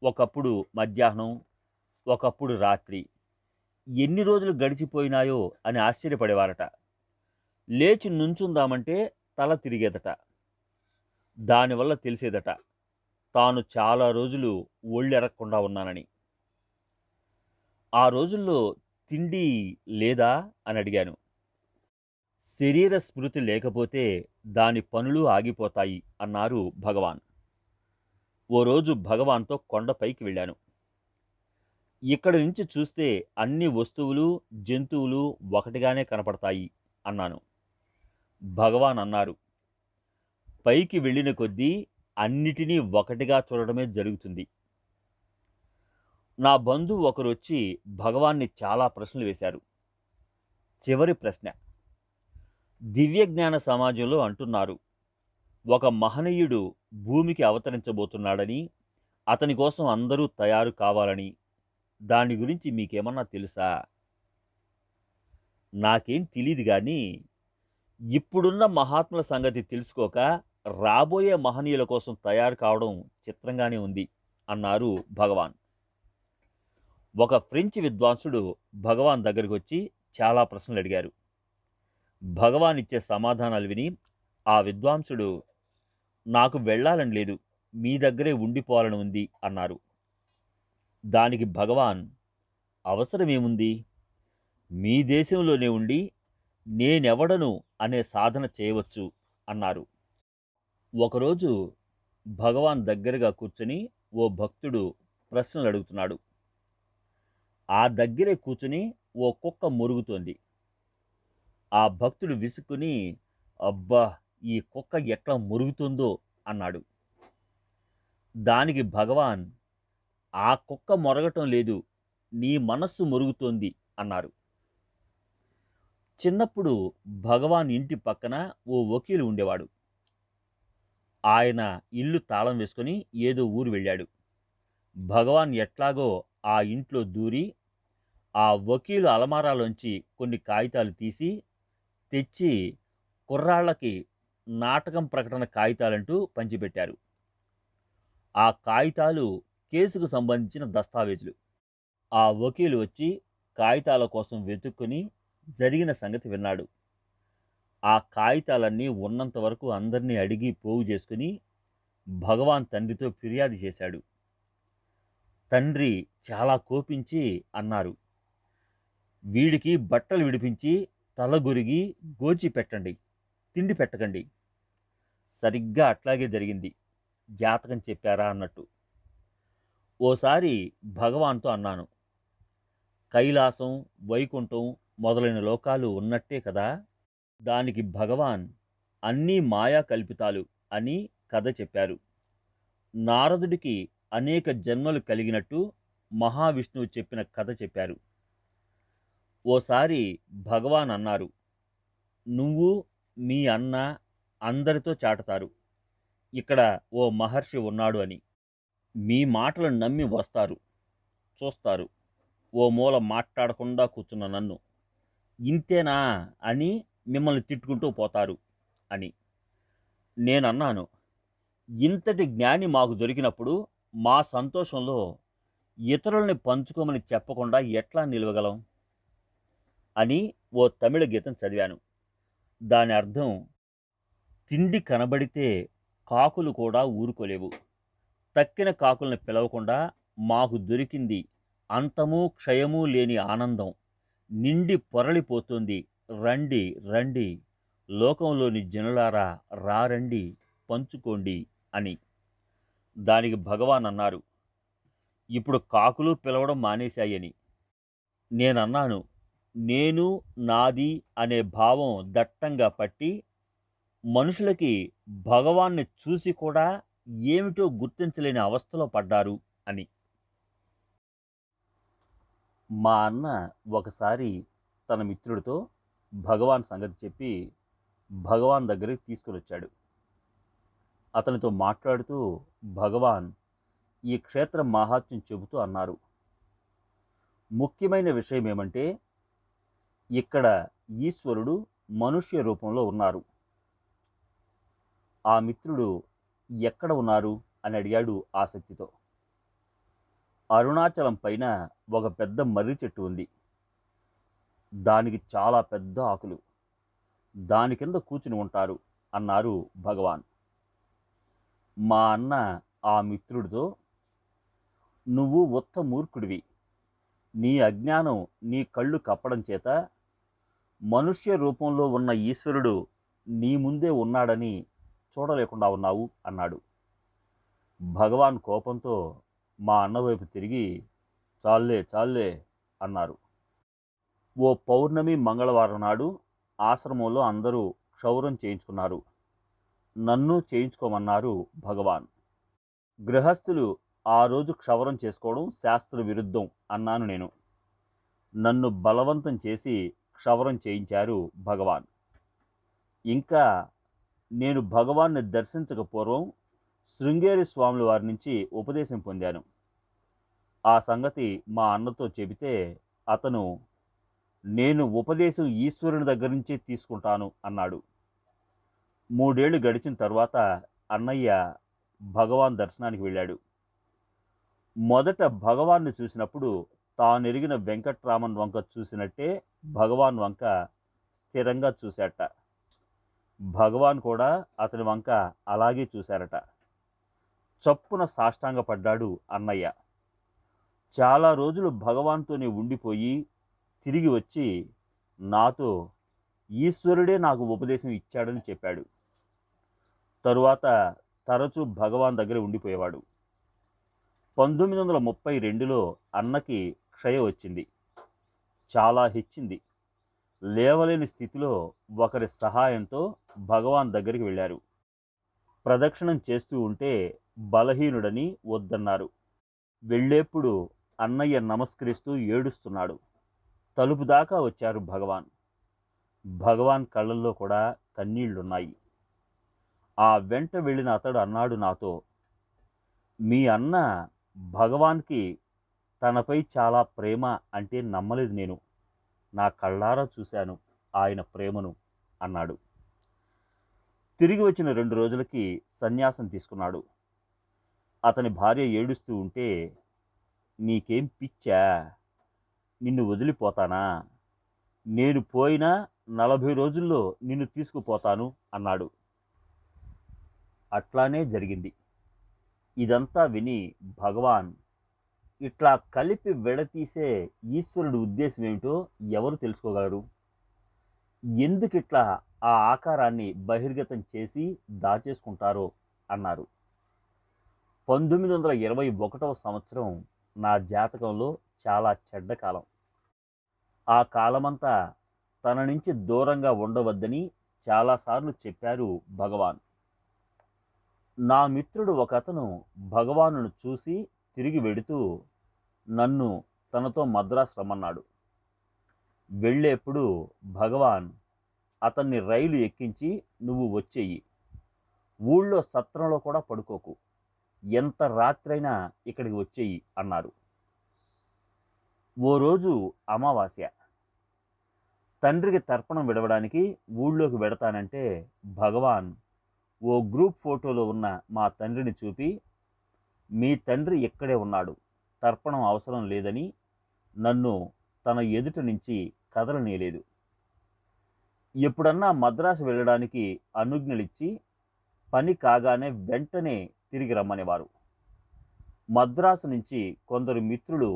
ఒకప్పుడు మధ్యాహ్నం, ఒకప్పుడు రాత్రి ఎన్ని రోజులు గడిచిపోయినాయో అని ఆశ్చర్యపడేవారట. లేచి నుంచుందామంటే తల తిరిగేదట. దానివల్ల తెలిసేదట తాను చాలా రోజులు ఒళ్ళెరక్కుండా ఉన్నానని. ఆ రోజుల్లో తిండి లేదా అని అడిగాను. శరీర స్మృతి లేకపోతే దాని పనులు ఆగిపోతాయి అన్నారు భగవాన్. ఓ రోజు భగవాన్తో కొండపైకి వెళ్ళాను. ఇక్కడి నుంచి చూస్తే అన్ని వస్తువులు జంతువులు ఒకటిగానే కనపడతాయి అన్నాను. భగవాన్ అన్నారు, పైకి వెళ్ళిన కొద్దీ అన్నిటినీ ఒకటిగా చూడడమే జరుగుతుంది. నా బంధువు ఒకరు వచ్చి భగవాన్ని చాలా ప్రశ్నలు వేశారు. చివరి ప్రశ్న, దివ్యజ్ఞాన సమాజంలో అంటున్నారు ఒక మహనీయుడు భూమికి అవతరించబోతున్నాడని, అతని కోసం అందరూ తయారు కావాలని. దాని గురించి మీకేమన్నా తెలుసా? నాకేం తెలీదు కానీ ఇప్పుడున్న మహాత్ముల సంగతి తెలుసుకోక రాబోయే మహనీయుల కోసం తయారు కావడం చిత్రంగానే ఉంది అన్నారు భగవాన్. ఒక ఫ్రెంచ్ విద్వాంసుడు భగవాన్ దగ్గరికి వచ్చి చాలా ప్రశ్నలు అడిగారు. భగవాన్ ఇచ్చే సమాధానాలు విని ఆ విద్వాంసుడు, నాకు వెళ్ళాలని లేదు, మీ దగ్గరే ఉండిపోవాలని ఉంది అన్నారు. దానికి భగవాన్, అవసరమేముంది? మీ దేశంలోనే ఉండి నేనెవడను అనే సాధన చేయవచ్చు అన్నారు. ఒకరోజు భగవాన్ దగ్గరగా కూర్చుని ఓ భక్తుడు ప్రశ్నలు అడుగుతున్నాడు. ఆ దగ్గరే కూర్చుని ఓ కుక్క మురుగుతోంది. ఆ భక్తుడు విసుక్కుని, అబ్బా, ఈ కుక్క ఎట్లా మురుగుతుందో అన్నాడు. దానికి భగవాన్, ఆ కుక్క మొరగటం లేదు, నీ మనస్సు మురుగుతోంది అన్నారు. చిన్నప్పుడు భగవాన్ ఇంటి పక్కన ఓ వకీలు ఉండేవాడు. ఆయన ఇల్లు తాళం వేసుకొని ఏదో ఊరు వెళ్ళాడు. భగవాన్ ఎట్లాగో ఆ ఇంట్లో దూరి ఆ వకీలు అలమారాలోంచి కొన్ని కాగితాలు తీసి తెచ్చి కుర్రాళ్ళకి నాటకం ప్రకటన కాగితాలంటూ పంచిపెట్టారు. ఆ కాగితాలు కేసుకు సంబంధించిన దస్తావేజులు. ఆ వకీలు వచ్చి కాగితాల కోసం వెతుక్కుని జరిగిన సంగతి విన్నాడు. ఆ కాగితాలన్నీ ఉన్నంత వరకు అందరినీ అడిగి పోగు చేసుకుని భగవాన్ తండ్రితో ఫిర్యాదు చేశాడు. తండ్రి చాలా కోపించి అన్నారు, వీడికి బట్టలు విడిపించి తలగొరిగి గోచి పెట్టండి. తిండి పెట్టకండి. సరిగ్గా అట్లాగే జరిగింది. జాతకం చెప్పారా అన్నట్టు. ఓసారి భగవాన్‌తో అన్నాను, కైలాసం, వైకుంఠం మొదలైన లోకాలు ఉన్నట్టే కదా! దానికి భగవాన్ అన్నీ మాయా కల్పితాలు అని కథ చెప్పారు. నారదుడికి అనేక జన్మలు కలిగినట్టు మహావిష్ణువు చెప్పిన కథ చెప్పారు. ఓసారి భగవాన్ అన్నారు, నువ్వు మీ అన్న అందరితో చాటుతారు, ఇక్కడ ఓ మహర్షి ఉన్నాడు అని. మీ మాటలు నమ్మి వస్తారు, చూస్తారు. ఓ మూల మాట్లాడకుండా కూర్చున్న నన్ను ఇంతేనా అని మిమ్మల్ని తిట్టుకుంటూ పోతారు అని. నేనన్నాను, ఇంతటి జ్ఞాని మాకు దొరికినప్పుడు మా సంతోషంలో ఇతరుల్ని పంచుకోమని చెప్పకుండా ఎట్లా నిలవగలం అని ఓ తమిళ గీతం చదివాను. దాని అర్థం, తిండి కనబడితే కాకులు కూడా ఊరుకోలేవు. తక్కిన కాకుల్ని పిలవకుండా మాకు దొరికింది అంతము క్షయము లేని ఆనందం, నిండి పొరలిపోతుంది, రండి రండి లోకంలోని జనులారా రారండి పంచుకోండి అని. దానికి భగవాన్ అన్నారు, ఇప్పుడు కాకులు పిలవడం మానేశాయని. నేనన్నాను, నేను నాది అనే భావం దట్టంగా పట్టి మనుషులకి భగవాన్ని చూసి కూడా ఏమిటో గుర్తించలేని అవస్థలో పడ్డారు అని. మా అన్న ఒకసారి తన మిత్రుడితో భగవాన్ సంగతి చెప్పి భగవాన్ దగ్గరికి తీసుకుని వచ్చాడు. అతనితో మాట్లాడుతూ భగవాన్ ఈ క్షేత్ర మహాత్మ్యం చెబుతూ అన్నారు, ముఖ్యమైన విషయం ఏమంటే ఇక్కడ ఈశ్వరుడు మనుష్య రూపంలో ఉన్నారు. ఆ మిత్రుడు ఎక్కడ ఉన్నారు అని అడిగాడు ఆసక్తితో. అరుణాచలం పైన ఒక పెద్ద మర్రి చెట్టు ఉంది. దానికి చాలా పెద్ద ఆకులు. దాని కింద కూర్చుని ఉంటారు అన్నారు భగవాన్. మా అన్న ఆ మిత్రుడితో, నువ్వు ఉత్త మూర్ఖుడివి. నీ అజ్ఞానం నీ కళ్ళు కప్పడం చేత మనుష్య రూపంలో ఉన్న ఈశ్వరుడు నీ ముందే ఉన్నాడని చూడలేకుండా ఉన్నావు అన్నాడు. భగవాన్ కోపంతో మా అన్న వైపు తిరిగి, చాల్లే చాల్లే అన్నారు. ఓ పౌర్ణమి మంగళవారం నాడు ఆశ్రమంలో అందరూ క్షౌరం చేయించుకున్నారు. నన్ను చేయించుకోమన్నారు భగవాన్. గృహస్థులు ఆ రోజు క్షవరం చేసుకోవడం శాస్త్ర విరుద్ధం అన్నాను నేను. నన్ను బలవంతం చేసి క్షవరం చేయించారు భగవాన్. ఇంకా నేను భగవాన్ని దర్శించక పూర్వం శృంగేరి స్వాముల వారి నుంచి ఉపదేశం పొందాను. ఆ సంగతి మా అన్నతో చెబితే అతను, నేను ఉపదేశం ఈశ్వరుని దగ్గర నుంచే తీసుకుంటాను అన్నాడు. 3 ఏళ్ళు గడిచిన తర్వాత అన్నయ్య భగవాన్ దర్శనానికి వెళ్ళాడు. మొదట భగవాన్ని చూసినప్పుడు తానెరిగిన వెంకట్రామన్ వంక చూసినట్టే భగవాన్ వంక స్థిరంగా చూశాట. భగవాన్ కూడా అతని వంక అలాగే చూశారట. చప్పున సాష్టాంగపడ్డాడు అన్నయ్య. చాలా రోజులు భగవాన్తోనే ఉండిపోయి తిరిగి వచ్చి నాతో ఈశ్వరుడే నాకు ఉపదేశం ఇచ్చాడని చెప్పాడు. తరువాత తరచూ భగవాన్ దగ్గర ఉండిపోయేవాడు. 1932లో అన్నకి క్షయ వచ్చింది. చాలా హెచ్చింది. లేవలేని స్థితిలో ఒకరి సహాయంతో భగవాన్ దగ్గరికి వెళ్ళారు. ప్రదక్షిణం చేస్తూ ఉంటే బలహీనుడని వద్దన్నారు. వెళ్ళేప్పుడు అన్నయ్య నమస్కరిస్తూ ఏడుస్తున్నాడు. తలుపు దాకా వచ్చారు భగవాన్. భగవాన్ కళ్ళల్లో కూడా కన్నీళ్లున్నాయి. ఆ వెంట వెళ్ళిన అతడు అన్నాడు నాతో, మీ అన్న భగవాన్కి తనపై చాలా ప్రేమ అంటే నమ్మలేదు నేను. నా కళ్ళారా చూశాను ఆయన ప్రేమను అన్నాడు. తిరిగి వచ్చిన 2 రోజులకి సన్యాసం తీసుకున్నాడు. అతని భార్య ఏడుస్తూ ఉంటే, నీకేం పిచ్చా, నిన్ను వదిలిపోతానా, నేను పోయినా 40 రోజుల్లో నిన్ను తీసుకుపోతాను అన్నాడు. అట్లానే జరిగింది. ఇదంతా విని భగవాన్, ఇట్లా కలిపి విడతీసే ఈశ్వరుడి ఉద్దేశం ఏమిటో ఎవరు తెలుసుకోగలరు? ఎందుకిట్లా ఆ ఆకారాన్ని బహిర్గతం చేసి దాచేసుకుంటారో అన్నారు. 1921వ సంవత్సరం నా జాతకంలో చాలా చెడ్డ కాలం. ఆ కాలమంతా తన నుంచి దూరంగా ఉండవద్దని చాలాసార్లు చెప్పారు భగవాన్. నా మిత్రుడు ఒకతను భగవానును చూసి తిరిగి వెడుతూ నన్ను తనతో మద్రాసు రమ్మన్నాడు. వెళ్ళేప్పుడు భగవాన్ అతన్ని రైలు ఎక్కించి నువ్వు వచ్చేయి, ఊళ్ళో సత్రంలో కూడా పడుకోకు, ఎంత రాత్రైనా ఇక్కడికి వచ్చేయి అన్నారు. ఓ రోజు అమావాస్య. తండ్రికి తర్పణం విడవడానికి ఊళ్ళోకి వెడతానంటే భగవాన్ ఓ గ్రూప్ ఫోటోలో ఉన్న మా తండ్రిని చూపి, మీ తండ్రి ఇక్కడే ఉన్నాడు, తర్పణం అవసరం లేదని నన్ను తన ఎదుట నుంచి కదలనీయలేదు. ఎప్పుడన్నా మద్రాసు వెళ్ళడానికి అనుజ్ఞలిచ్చి పని కాగానే వెంటనే తిరిగి రమ్మనేవారు. మద్రాసు నుంచి కొందరు మిత్రులు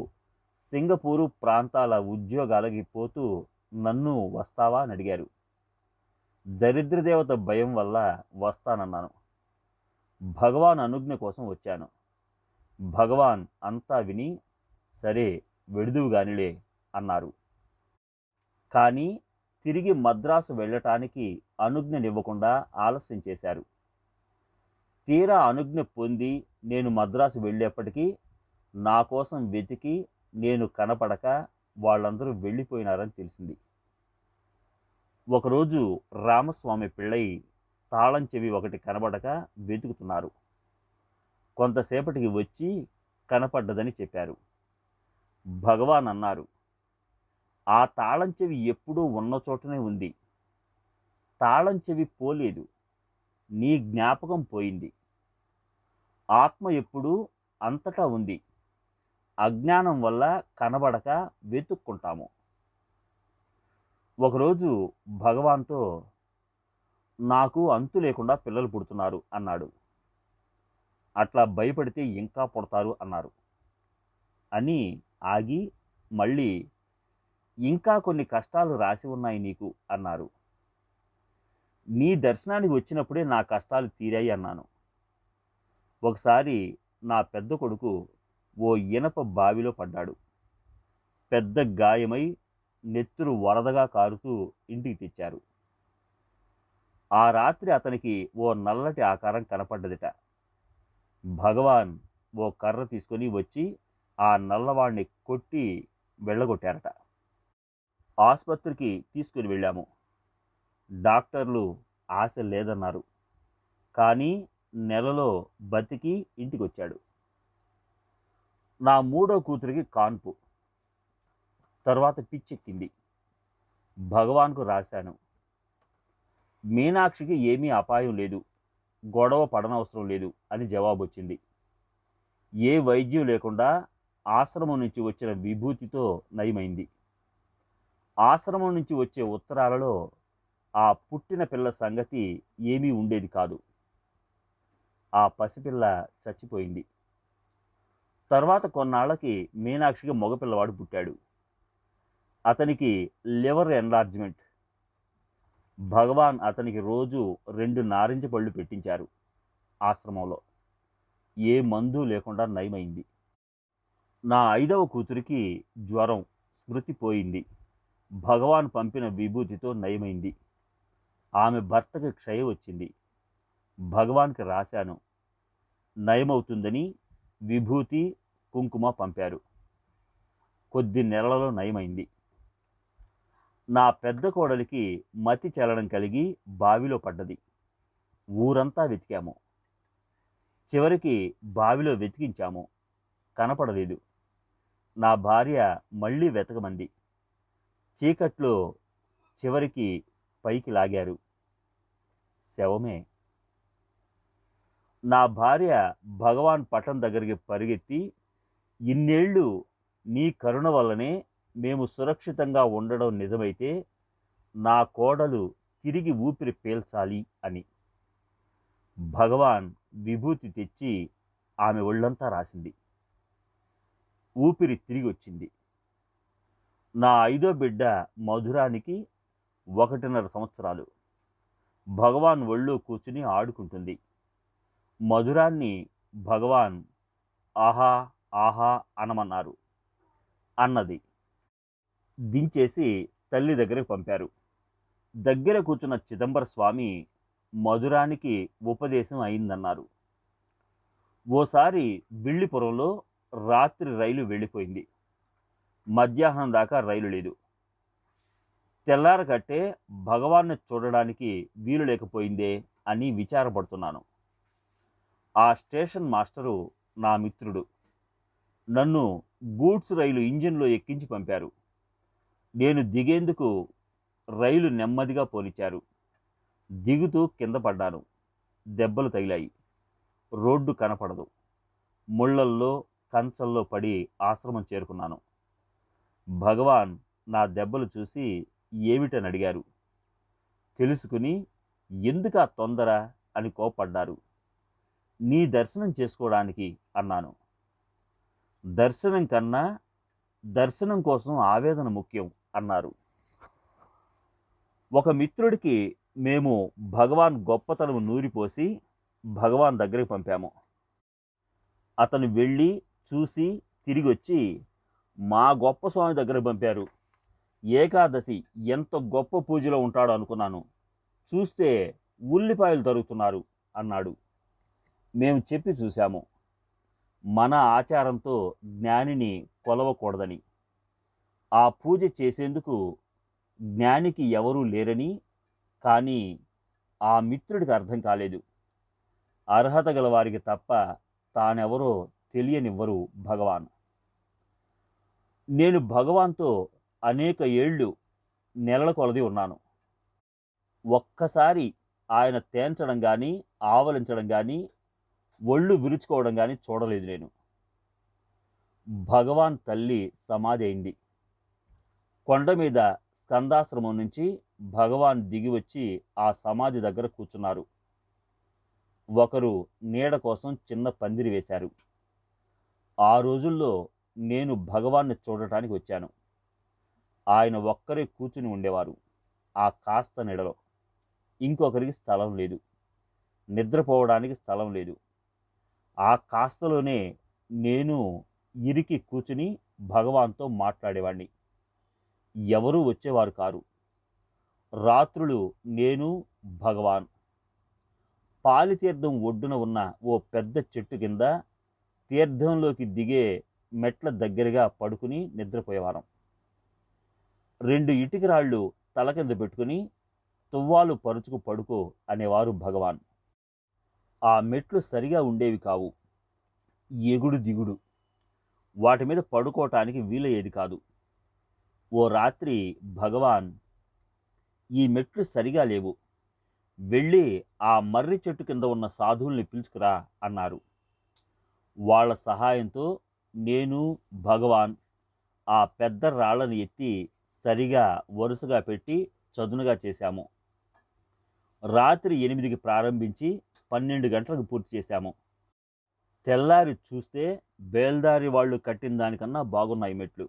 సింగపూరు ప్రాంతాల ఉద్యోగాలకి పోతూ నన్ను వస్తావా అని అడిగారు. దరిద్రదేవత భయం వల్ల వస్తానన్నాను. భగవాన్ అనుజ్ఞ కోసం వచ్చాను. భగవాన్ అంతా విని సరే వెడుదువుగానిలే అన్నారు. కానీ తిరిగి మద్రాసు వెళ్ళటానికి అనుజ్ఞనివ్వకుండా ఆలస్యం చేశారు. తీరా అనుజ్ఞ పొంది నేను మద్రాసు వెళ్ళేప్పటికీ నా కోసం వెతికి నేను కనపడక వాళ్ళందరూ వెళ్ళిపోయినారని తెలిసింది. ఒకరోజు రామస్వామి పిళ్ళై తాళం చెవి ఒకటి కనబడక వెతుకుతున్నారు. కొంతసేపటికి వచ్చి కనపడ్డదని చెప్పారు. భగవాన్ అన్నారు, ఆ తాళం చెవి ఎప్పుడూ ఉన్న చోటనే ఉంది. తాళం చెవి పోలేదు, నీ జ్ఞాపకం పోయింది. ఆత్మ ఎప్పుడూ అంతటా ఉంది. అజ్ఞానం వల్ల కనబడక వెతుక్కుంటాము. ఒకరోజు భగవాన్తో నాకు అంతు లేకుండా పిల్లలు పుడుతున్నారు అన్నాడు. అట్లా భయపడితే ఇంకా పుడతారు అన్నారు. అని ఆగి మళ్ళీ ఇంకా కొన్ని కష్టాలు రాసి ఉన్నాయి నీకు అన్నారు. నీ దర్శనానికి వచ్చినప్పుడే నా కష్టాలు తీరాయి అన్నాను. ఒకసారి నా పెద్ద కొడుకు ఓ ఇనప బావిలో పడ్డాడు. పెద్ద గాయమై నెత్తురు వరదగా కారుతూ ఇంటికి తెచ్చారు. ఆ రాత్రి అతనికి ఓ నల్లటి ఆకారం కనపడ్డదిట. భగవాన్ ఓ కర్ర తీసుకొని వచ్చి ఆ నల్లవాణ్ణి కొట్టి వెళ్ళగొట్టారట. ఆసుపత్రికి తీసుకుని వెళ్ళాము. డాక్టర్లు ఆశ లేదన్నారు. కానీ నెలలో బతికి ఇంటికి వచ్చాడు. నా మూడో కూతురికి కాన్పు. తర్వాత పిచ్చెక్కింది. భగవాన్కు రాశాను. మీనాక్షికి ఏమీ అపాయం లేదు, గొడవ పడనవసరం లేదు అని జవాబు వచ్చింది. ఏ వైద్యం లేకుండా ఆశ్రమం నుంచి వచ్చిన విభూతితో నయమైంది. ఆశ్రమం నుంచి వచ్చే ఉత్తరాలలో ఆ పుట్టిన పిల్ల సంగతి ఏమీ ఉండేది కాదు. ఆ పసిపిల్ల చచ్చిపోయింది. తర్వాత కొన్నాళ్లకి మీనాక్షికి మగపిల్లవాడు పుట్టాడు. అతనికి లివర్ ఎన్లార్జ్మెంట్. భగవాన్ అతనికి రోజు 2 నారింజ పళ్ళు పెట్టించారు. ఆశ్రమంలో ఏ మందు లేకుండా నయమైంది. నా 5వ కూతురికి జ్వరం, స్మృతి పోయింది. భగవాన్ పంపిన విభూతితో నయమైంది. ఆమె భర్తకి క్షయ వచ్చింది. భగవాన్కి రాశాను. నయమవుతుందని విభూతి, కుంకుమ పంపారు. కొద్ది నెలలలో నయమైంది. నా పెద్ద కోడలికి మతి చలనం కలిగి బావిలో పడ్డది. ఊరంతా వెతికాము. చివరికి బావిలో వెతికించాము. కనపడలేదు. నా భార్య మళ్ళీ వెతకమంది. చీకట్లో చివరికి పైకి లాగారు. శవమే. నా భార్య భగవాన్ పటం దగ్గరికి పరిగెత్తి, ఇన్నేళ్ళు నీ కరుణ వల్లనే మేము సురక్షితంగా ఉండడం నిజమైతే నా కోడలు తిరిగి ఊపిరి పీల్చాలి అని. భగవాన్ విభూతి తెచ్చి ఆమె ఒళ్ళంతా రాసింది. ఊపిరి తిరిగి వచ్చింది. నా 5వ బిడ్డ మధురానికి 1.5 సంవత్సరాలు. భగవాన్ ఒళ్ళో కూర్చుని ఆడుకుంటుంది. మధురాన్ని భగవాన్ ఆహా ఆహా అనమన్నారు. అన్నది. దించేసి తల్లి దగ్గరికి పంపారు. దగ్గర కూర్చున్న చిదంబర స్వామి మధురానికి ఉపదేశం అయిందన్నారు. ఓసారి విల్లిపురంలో రాత్రి రైలు వెళ్ళిపోయింది. మధ్యాహ్నం దాకా రైలు లేదు. తెల్లారకట్టే భగవాన్ని చూడడానికి వీలు లేకపోయిందే అని విచారపడుతున్నాను. ఆ స్టేషన్ మాస్టరు నా మిత్రుడు. నన్ను గూడ్స్ రైలు ఇంజిన్లో ఎక్కించి పంపారు. నేను దిగేందుకు రైలు నెమ్మదిగా పోనిచ్చారు. దిగుతూ కింద పడ్డాను. దెబ్బలు తగిలాయి. రోడ్డు కనపడదు. ముళ్ళల్లో కంచల్లో పడి ఆశ్రమం చేరుకున్నాను. భగవాన్ నా దెబ్బలు చూసి ఏమిటని అడిగారు. తెలుసుకుని ఎందుకా తొందర అని కోప్పడ్డారు. నీ దర్శనం చేసుకోవడానికి అన్నాను. దర్శనం కన్నా దర్శనం కోసం ఆవేదన ముఖ్యం అన్నారు. ఒక మిత్రుడికి మేము భగవాన్ గొప్పతనం నూరిపోసి భగవాన్ దగ్గరికి పంపాము. అతను వెళ్ళి చూసి తిరిగి వచ్చి మా గొప్ప స్వామి దగ్గరకు పంపారు. ఏకాదశి ఎంత గొప్ప పూజలో ఉంటాడో అనుకున్నాను. చూస్తే ఉల్లిపాయలు తరుగుతున్నారు అన్నాడు. మేము చెప్పి చూశాము. మన ఆచారంతో జ్ఞానిని కొలవకూడదని. ఆ పూజ చేసేందుకు జ్ఞానికి ఎవరూ లేరని. కానీ ఆ మిత్రుడికి అర్థం కాలేదు. అర్హత గల వారికి తప్ప తానెవరో తెలియనివ్వరు భగవాన్. నేను భగవాన్తో అనేక ఏళ్ళు నెలల కొలది ఉన్నాను. ఒక్కసారి ఆయన తేంచడం కానీ ఆవలించడం కానీ ఒళ్ళు విరుచుకోవడం కానీ చూడలేదు నేను. భగవాన్ తల్లి సమాధి అయింది. కొండ మీద స్కందాశ్రమం నుంచి భగవాన్ దిగి వచ్చి ఆ సమాధి దగ్గర కూర్చున్నారు. ఒకరు నీడ కోసం చిన్న పందిరి వేశారు. ఆ రోజుల్లో నేను భగవాన్ని చూడటానికి వచ్చాను. ఆయన ఒక్కరే కూర్చుని ఉండేవారు ఆ కాస్త నీడలో. ఇంకొకరికి స్థలం లేదు. నిద్రపోవడానికి స్థలం లేదు. ఆ కాస్తలోనే నేను ఇరికి కూర్చుని భగవాన్తో మాట్లాడేవాణ్ణి. ఎవరూ వచ్చేవారు కారు. రాత్రులు నేను భగవాన్ పాలితీర్థం ఒడ్డున ఉన్న ఓ పెద్ద చెట్టు కింద తీర్థంలోకి దిగే మెట్ల దగ్గరగా పడుకుని నిద్రపోయేవారం. 2 ఇటుక రాళ్ళు తల కింద పెట్టుకుని తువ్వాలు పరుచుకు పడుకో అనేవారు భగవాన్. ఆ మెట్లు సరిగా ఉండేవి కావు. ఎగుడు దిగుడు. వాటి మీద పడుకోవటానికి వీలయ్యేది కాదు. ఓ రాత్రి భగవాన్, ఈ మెట్లు సరిగా లేవు, వెళ్ళి ఆ మర్రి చెట్టు కింద ఉన్న సాధువుల్ని పిలుచుకురా అన్నారు. వాళ్ళ సహాయంతో నేను భగవాన్ ఆ పెద్ద రాళ్లను ఎత్తి సరిగా వరుసగా పెట్టి చదునుగా చేశాము. రాత్రి 8కి ప్రారంభించి 12 గంటలకు పూర్తి చేశాము. తెల్లారి చూస్తే బేల్దారి వాళ్ళు కట్టిన దానికన్నా బాగున్నాయి మెట్లు.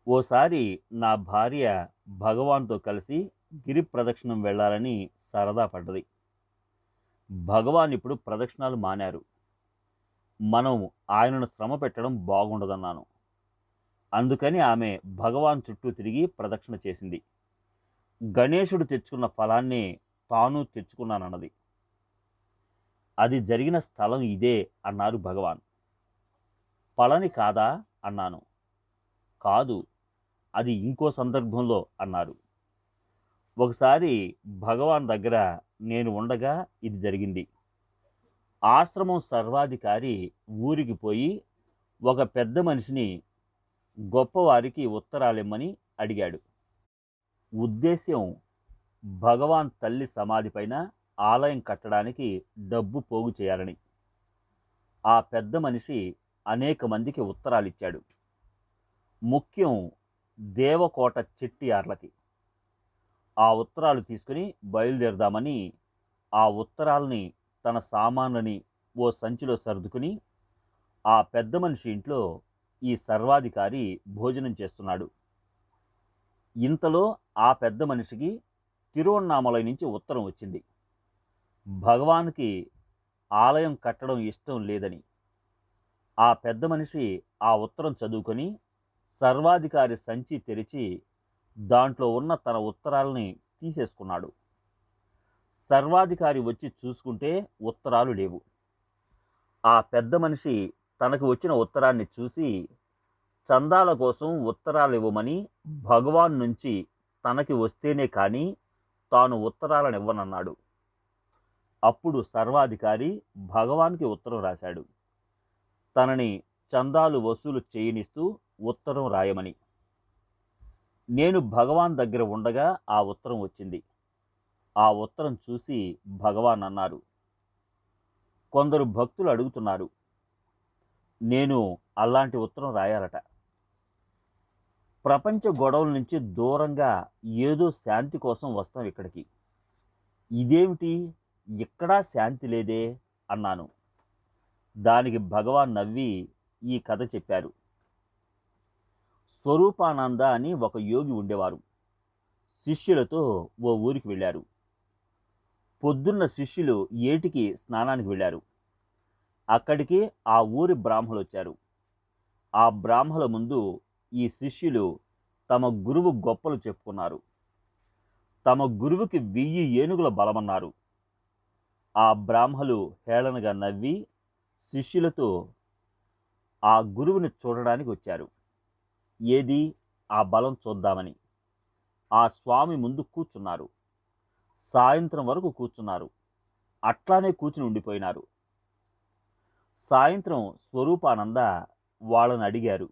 ఓసారి నా భార్య భగవాన్తో కలిసి గిరి ప్రదక్షిణం వెళ్ళాలని సరదా పడ్డది. భగవాన్ ఇప్పుడు ప్రదక్షిణాలు మానారు. మనం ఆయనను శ్రమ పెట్టడం బాగుండదన్నాను. అందుకని ఆమె భగవాన్ చుట్టూ తిరిగి ప్రదక్షిణ చేసింది. గణేశుడు తెచ్చుకున్న ఫలాన్ని తాను తెచ్చుకున్నానన్నది. అది జరిగిన స్థలం ఇదే అన్నారు భగవాన్. పళని కాదా అన్నాను. కాదు, అది ఇంకో సందర్భంలో అన్నారు. ఒకసారి భగవాన్ దగ్గర నేను ఉండగా ఇది జరిగింది. ఆశ్రమం సర్వాధికారి ఊరికి పోయి ఒక పెద్ద మనిషిని గొప్పవారికి ఉత్తరాలిమ్మని అడిగాడు. ఉద్దేశ్యం భగవాన్ తల్లి సమాధిపైన ఆలయం కట్టడానికి డబ్బు పోగు చేయాలని. ఆ పెద్ద మనిషి అనేక మందికి ఉత్తరాలిచ్చాడు. ముఖ్యం దేవకోట చెట్టియార్లకి. ఆ ఉత్తరాలు తీసుకుని బయలుదేరదామని ఆ ఉత్తరాలని తన సామాన్లని ఓ సంచిలో సర్దుకుని ఆ పెద్ద మనిషి ఇంట్లో ఈ సర్వాధికారి భోజనం చేస్తున్నాడు. ఇంతలో ఆ పెద్ద మనిషికి తిరువన్నామలై నుంచి ఉత్తరం వచ్చింది. భగవాన్కి ఆలయం కట్టడం ఇష్టం లేదని. ఆ పెద్ద మనిషి ఆ ఉత్తరం చదువుకొని సర్వాధికారి సంచి తెరిచి దాంట్లో ఉన్న తన ఉత్తరాలని తీసేసుకున్నాడు. సర్వాధికారి వచ్చి చూసుకుంటే ఉత్తరాలు లేవు. ఆ పెద్ద మనిషి తనకు వచ్చిన ఉత్తరాన్ని చూసి చందాల కోసం ఉత్తరాలు ఇవ్వమని భగవాన్ నుంచి తనకి వస్తేనే కానీ తాను ఉత్తరాలను ఇవ్వనన్నాడు. అప్పుడు సర్వాధికారి భగవాన్కి ఉత్తరం రాశాడు, తనని చందాలు వసూలు చేయనిస్తూ ఉత్తరం రాయమని. నేను భగవాన్ దగ్గర ఉండగా ఆ ఉత్తరం వచ్చింది. ఆ ఉత్తరం చూసి భగవాన్ అన్నారు, కొందరు భక్తులు అడుగుతున్నారు, నేను అలాంటి ఉత్తరం రాయాలట. ప్రపంచ గొడవల నుంచి దూరంగా ఏదో శాంతి కోసం వస్తాం ఇక్కడికి. ఇదేమిటి, ఇక్కడా శాంతి లేదే అన్నాను. దానికి భగవాన్ నవ్వి ఈ కథ చెప్పారు. స్వరూపానంద అని ఒక యోగి ఉండేవారు. శిష్యులతో ఓ ఊరికి వెళ్ళారు. పొద్దున్న శిష్యులు ఏటికి స్నానానికి వెళ్ళారు. అక్కడికి ఆ ఊరి బ్రాహ్మలు వచ్చారు. ఆ బ్రాహ్మల ముందు ఈ శిష్యులు తమ గురువు గొప్పలు చెప్పుకున్నారు. తమ గురువుకి 1000 ఏనుగుల బలమన్నారు. ఆ బ్రాహ్మలు హేళనగా నవ్వి శిష్యులతో ఆ గురువుని చూడడానికి వచ్చారు. ఏది ఆ బలం చూద్దామని ఆ స్వామి ముందు కూర్చున్నారు. సాయంత్రం వరకు కూర్చున్నారు. అట్లానే కూర్చుని ఉండిపోయినారు. సాయంత్రం స్వరూపానంద వాళ్ళని అడిగారు,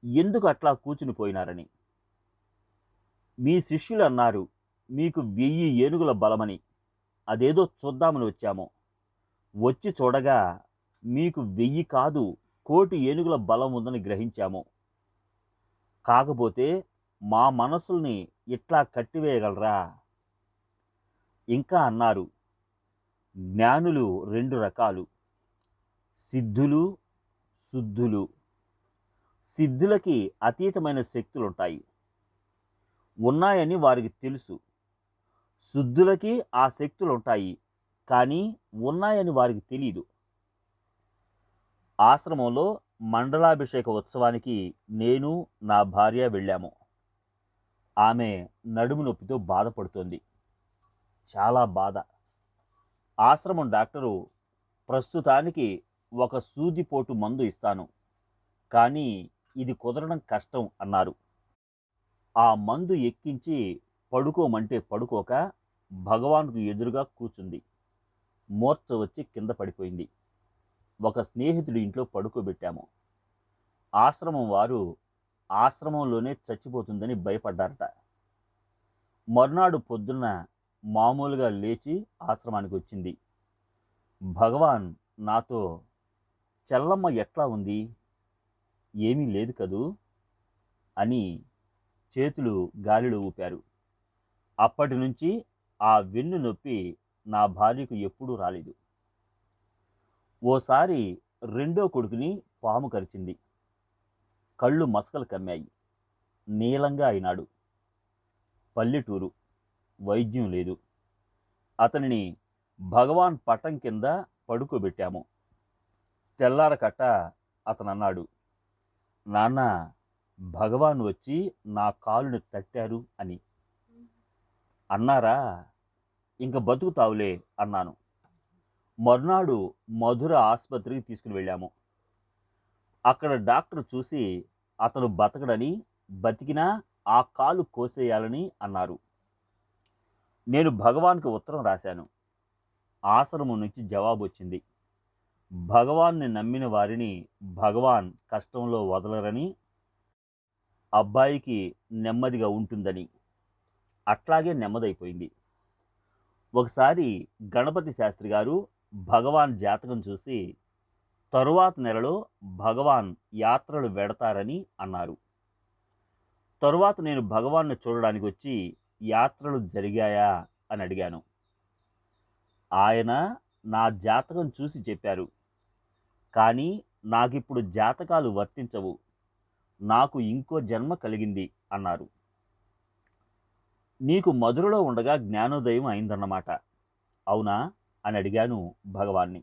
ఎందుకు అట్లా కూర్చుని పోయినారని. మీ శిష్యులు అన్నారు, మీకు 1000 ఏనుగుల బలమని. అదేదో చూద్దామని వచ్చాము. వచ్చి చూడగా మీకు 1000 కాదు 1,000,000 ఏనుగుల బలం ఉందని గ్రహించాము. కాకపోతే మా మనసుల్ని ఇట్లా కట్టివేయగలరా? ఇంకా అన్నారు, జ్ఞానులు 2 రకాలు, సిద్ధులు, శుద్ధులు. సిద్ధులకి అతీతమైన శక్తులుంటాయి, ఉన్నాయని వారికి తెలుసు. శుద్ధులకి ఆ శక్తులుంటాయి, కానీ ఉన్నాయని వారికి తెలియదు. ఆశ్రమంలో మండలాభిషేక ఉత్సవానికి నేను నా భార్య వెళ్ళాము. ఆమె నడుము నొప్పితో బాధపడుతోంది. చాలా బాధ. ఆశ్రమం డాక్టరు ప్రస్తుతానికి ఒక సూదిపోటు మందు ఇస్తాను, కానీ ఇది కుదరడం కష్టం అన్నారు. ఆ మందు ఎక్కించి పడుకోమంటే పడుకోక భగవాన్కు ఎదురుగా కూర్చుంది. మూర్ఛ వచ్చి కింద పడిపోయింది. ఒక స్నేహితుడి ఇంట్లో పడుకోబెట్టాము. ఆశ్రమం వారు ఆశ్రమంలోనే చచ్చిపోతుందని భయపడ్డారట. మర్నాడు పొద్దున్న మామూలుగా లేచి ఆశ్రమానికి వచ్చింది. భగవాన్ నాతో, చెల్లమ్మ ఎట్లా ఉంది, ఏమీ లేదు కదూ అని చేతులు గాలిలో ఊపారు. అప్పటి నుంచి ఆ వెన్ను నొప్పి నా భార్యకు ఎప్పుడూ రాలేదు. ఓసారి రెండో కొడుకుని పాము కరిచింది. కళ్ళు మసకలు కమ్మాయి. నీలంగా అయినాడు. పల్లెటూరు, వైద్యం లేదు. అతనిని భగవాన్ పటం కింద పడుకోబెట్టాము. తెల్లారకట్ట అతను అన్నాడు, నాన్న, భగవాన్ వచ్చి నా కాలుని తట్టారు అని. అన్నారా? ఇంక బతుకుతావులే అన్నాను. మర్నాడు మధుర ఆసుపత్రికి తీసుకుని వెళ్ళాము. అక్కడ డాక్టర్ చూసి అతను బతకడని, బతికినా ఆ కాలు కోసేయాలని అన్నారు. నేను భగవాన్కి ఉత్తరం రాశాను. ఆశ్రమం నుంచి జవాబు వచ్చింది. భగవాన్ని నమ్మిన వారిని భగవాన్ కష్టంలో వదలరని, అబ్బాయికి నెమ్మదిగా ఉంటుందని. అట్లాగే నెమ్మదైపోయింది. ఒకసారి గణపతి శాస్త్రి గారు భగవాన్ జాతకం చూసి తరువాత నెలలో భగవాన్ యాత్రలు వెడతారని అన్నారు. తరువాత నేను భగవాన్ని చూడడానికి వచ్చి యాత్రలు జరిగాయా అని అడిగాను. ఆయన నా జాతకం చూసి చెప్పారు, కానీ నాకిప్పుడు జాతకాలు వర్తించవు, నాకు ఇంకో జన్మ కలిగింది అన్నారు. నీకు మధురలో ఉండగా జ్ఞానోదయం అయిందన్నమాట, అవునా అని అడిగాను భగవాన్ని.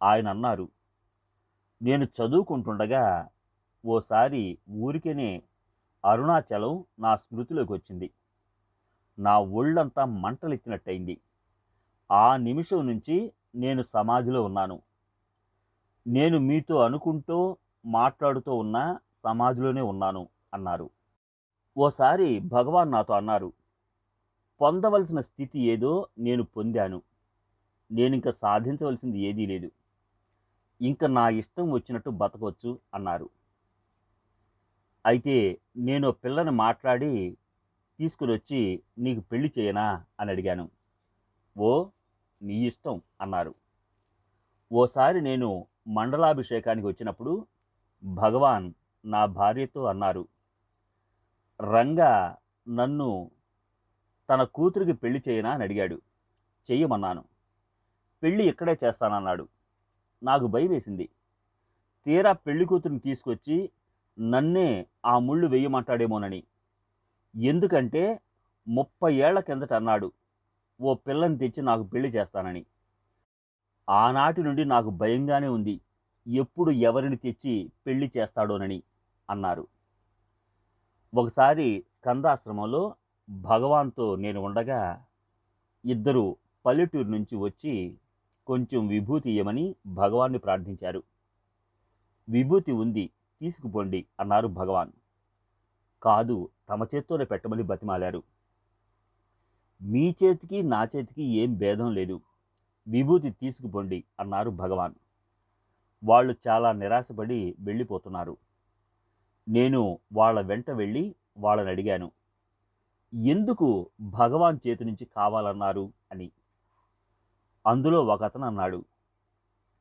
ఆయన అన్నారు, నేను చదువుకుంటుండగా ఓసారి ఊరికేనే అరుణాచలం నా స్మృతిలోకి వచ్చింది. నా ఒళ్ళంతా మంటలెత్తినట్టయింది. ఆ నిమిషం నుంచి నేను సమాధిలో ఉన్నాను. నేను మీతో అనుకుంటూ మాట్లాడుతూ ఉన్నా సమాధిలోనే ఉన్నాను అన్నారు. ఓసారి భగవాన్ నాతో అన్నారు, పొందవలసిన స్థితి ఏదో నేను పొందాను. నేనింక సాధించవలసింది ఏదీ లేదు. ఇంక నా ఇష్టం వచ్చినట్టు బతకొచ్చు అన్నారు. అయితే నేను పిల్లని మాట్లాడి తీసుకునొచ్చి నీకు పెళ్లి చేయనా అని అడిగాను. ఓ, నీ ఇష్టం అన్నారు. ఓసారి నేను మండలాభిషేకానికి వచ్చినప్పుడు భగవాన్ నా భార్యతో అన్నారు, రంగా నన్ను తన కూతురికి పెళ్లి చేయనా అని అడిగాడు. చెయ్యమన్నాను. పెళ్లి ఇక్కడే చేస్తానన్నాడు. నాకు భయం వేసింది. తీరా పెళ్లి కూతురిని తీసుకొచ్చి నన్నే ఆ ముళ్ళు వేయమంటాడేమోనని. ఎందుకంటే 30 ఏళ్ల కిందట అన్నాడు ఓ పిల్లని తెచ్చి నాకు పెళ్లి చేస్తానని. ఆనాటి నుండి నాకు భయంగానే ఉంది, ఎప్పుడు ఎవరిని తెచ్చి పెళ్లి చేస్తాడోనని అన్నారు. ఒకసారి స్కందాశ్రమంలో భగవాన్తో నేను ఉండగా ఇద్దరు పల్లెటూరు నుంచి వచ్చి కొంచెం విభూతి ఇయ్యమని భగవాన్ని ప్రార్థించారు. విభూతి ఉంది, తీసుకుపోండి అన్నారు భగవాన్. కాదు, తమ చేత్తోనే పెట్టమని బతిమాలారు. మీ చేతికి నా చేతికి ఏం భేదం లేదు, విభూతి తీసుకుపోండి అన్నారు భగవాన్. వాళ్ళు చాలా నిరాశపడి వెళ్ళిపోతున్నారు. నేను వాళ్ళ వెంట వెళ్ళి వాళ్ళని అడిగాను, ఎందుకు భగవాన్ చేతి నుంచి కావాలన్నారు అని. అందులో ఒకతను అన్నాడు,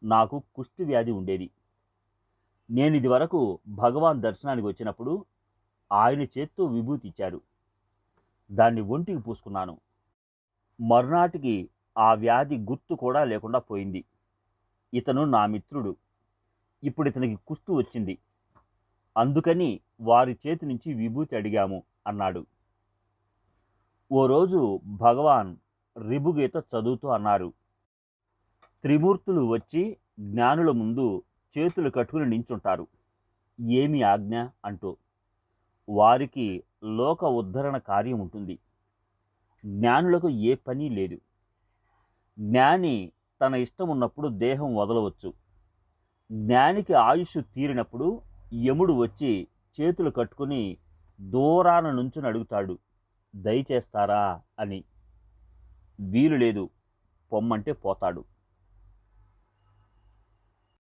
నాకు కుష్టి వ్యాధి ఉండేది. నేనిది వరకు భగవాన్ దర్శనానికి వచ్చినప్పుడు ఆయన చేత్తో విభూతి ఇచ్చారు. దాన్ని ఒంటికి పూసుకున్నాను. మరునాటికి ఆ వ్యాధి గుర్తు కూడా లేకుండా పోయింది. ఇతను నా మిత్రుడు. ఇప్పుడు ఇతనికి కుష్టు వచ్చింది. అందుకని వారి చేతి నుంచి విభూతి అడిగాము అన్నాడు. ఓ రోజు భగవాన్ రిభుగీత చదువుతూ అన్నారు, త్రిమూర్తులు వచ్చి జ్ఞానుల ముందు చేతులు కట్టుకుని నించుంటారు. ఏమి ఆజ్ఞ అంటూ. వారికి లోక ఉద్ధరణ కార్యం ఉంటుంది. జ్ఞానులకు ఏ పని లేదు. జ్ఞాని తన ఇష్టం ఉన్నప్పుడు దేహం వదలవచ్చు. జ్ఞానికి ఆయుష్ తీరినప్పుడు యముడు వచ్చి చేతులు కట్టుకుని దూరాన నుంచుని అడుగుతాడు, దయచేస్తారా అని. వీలు లేదు, పొమ్మంటే పోతాడు.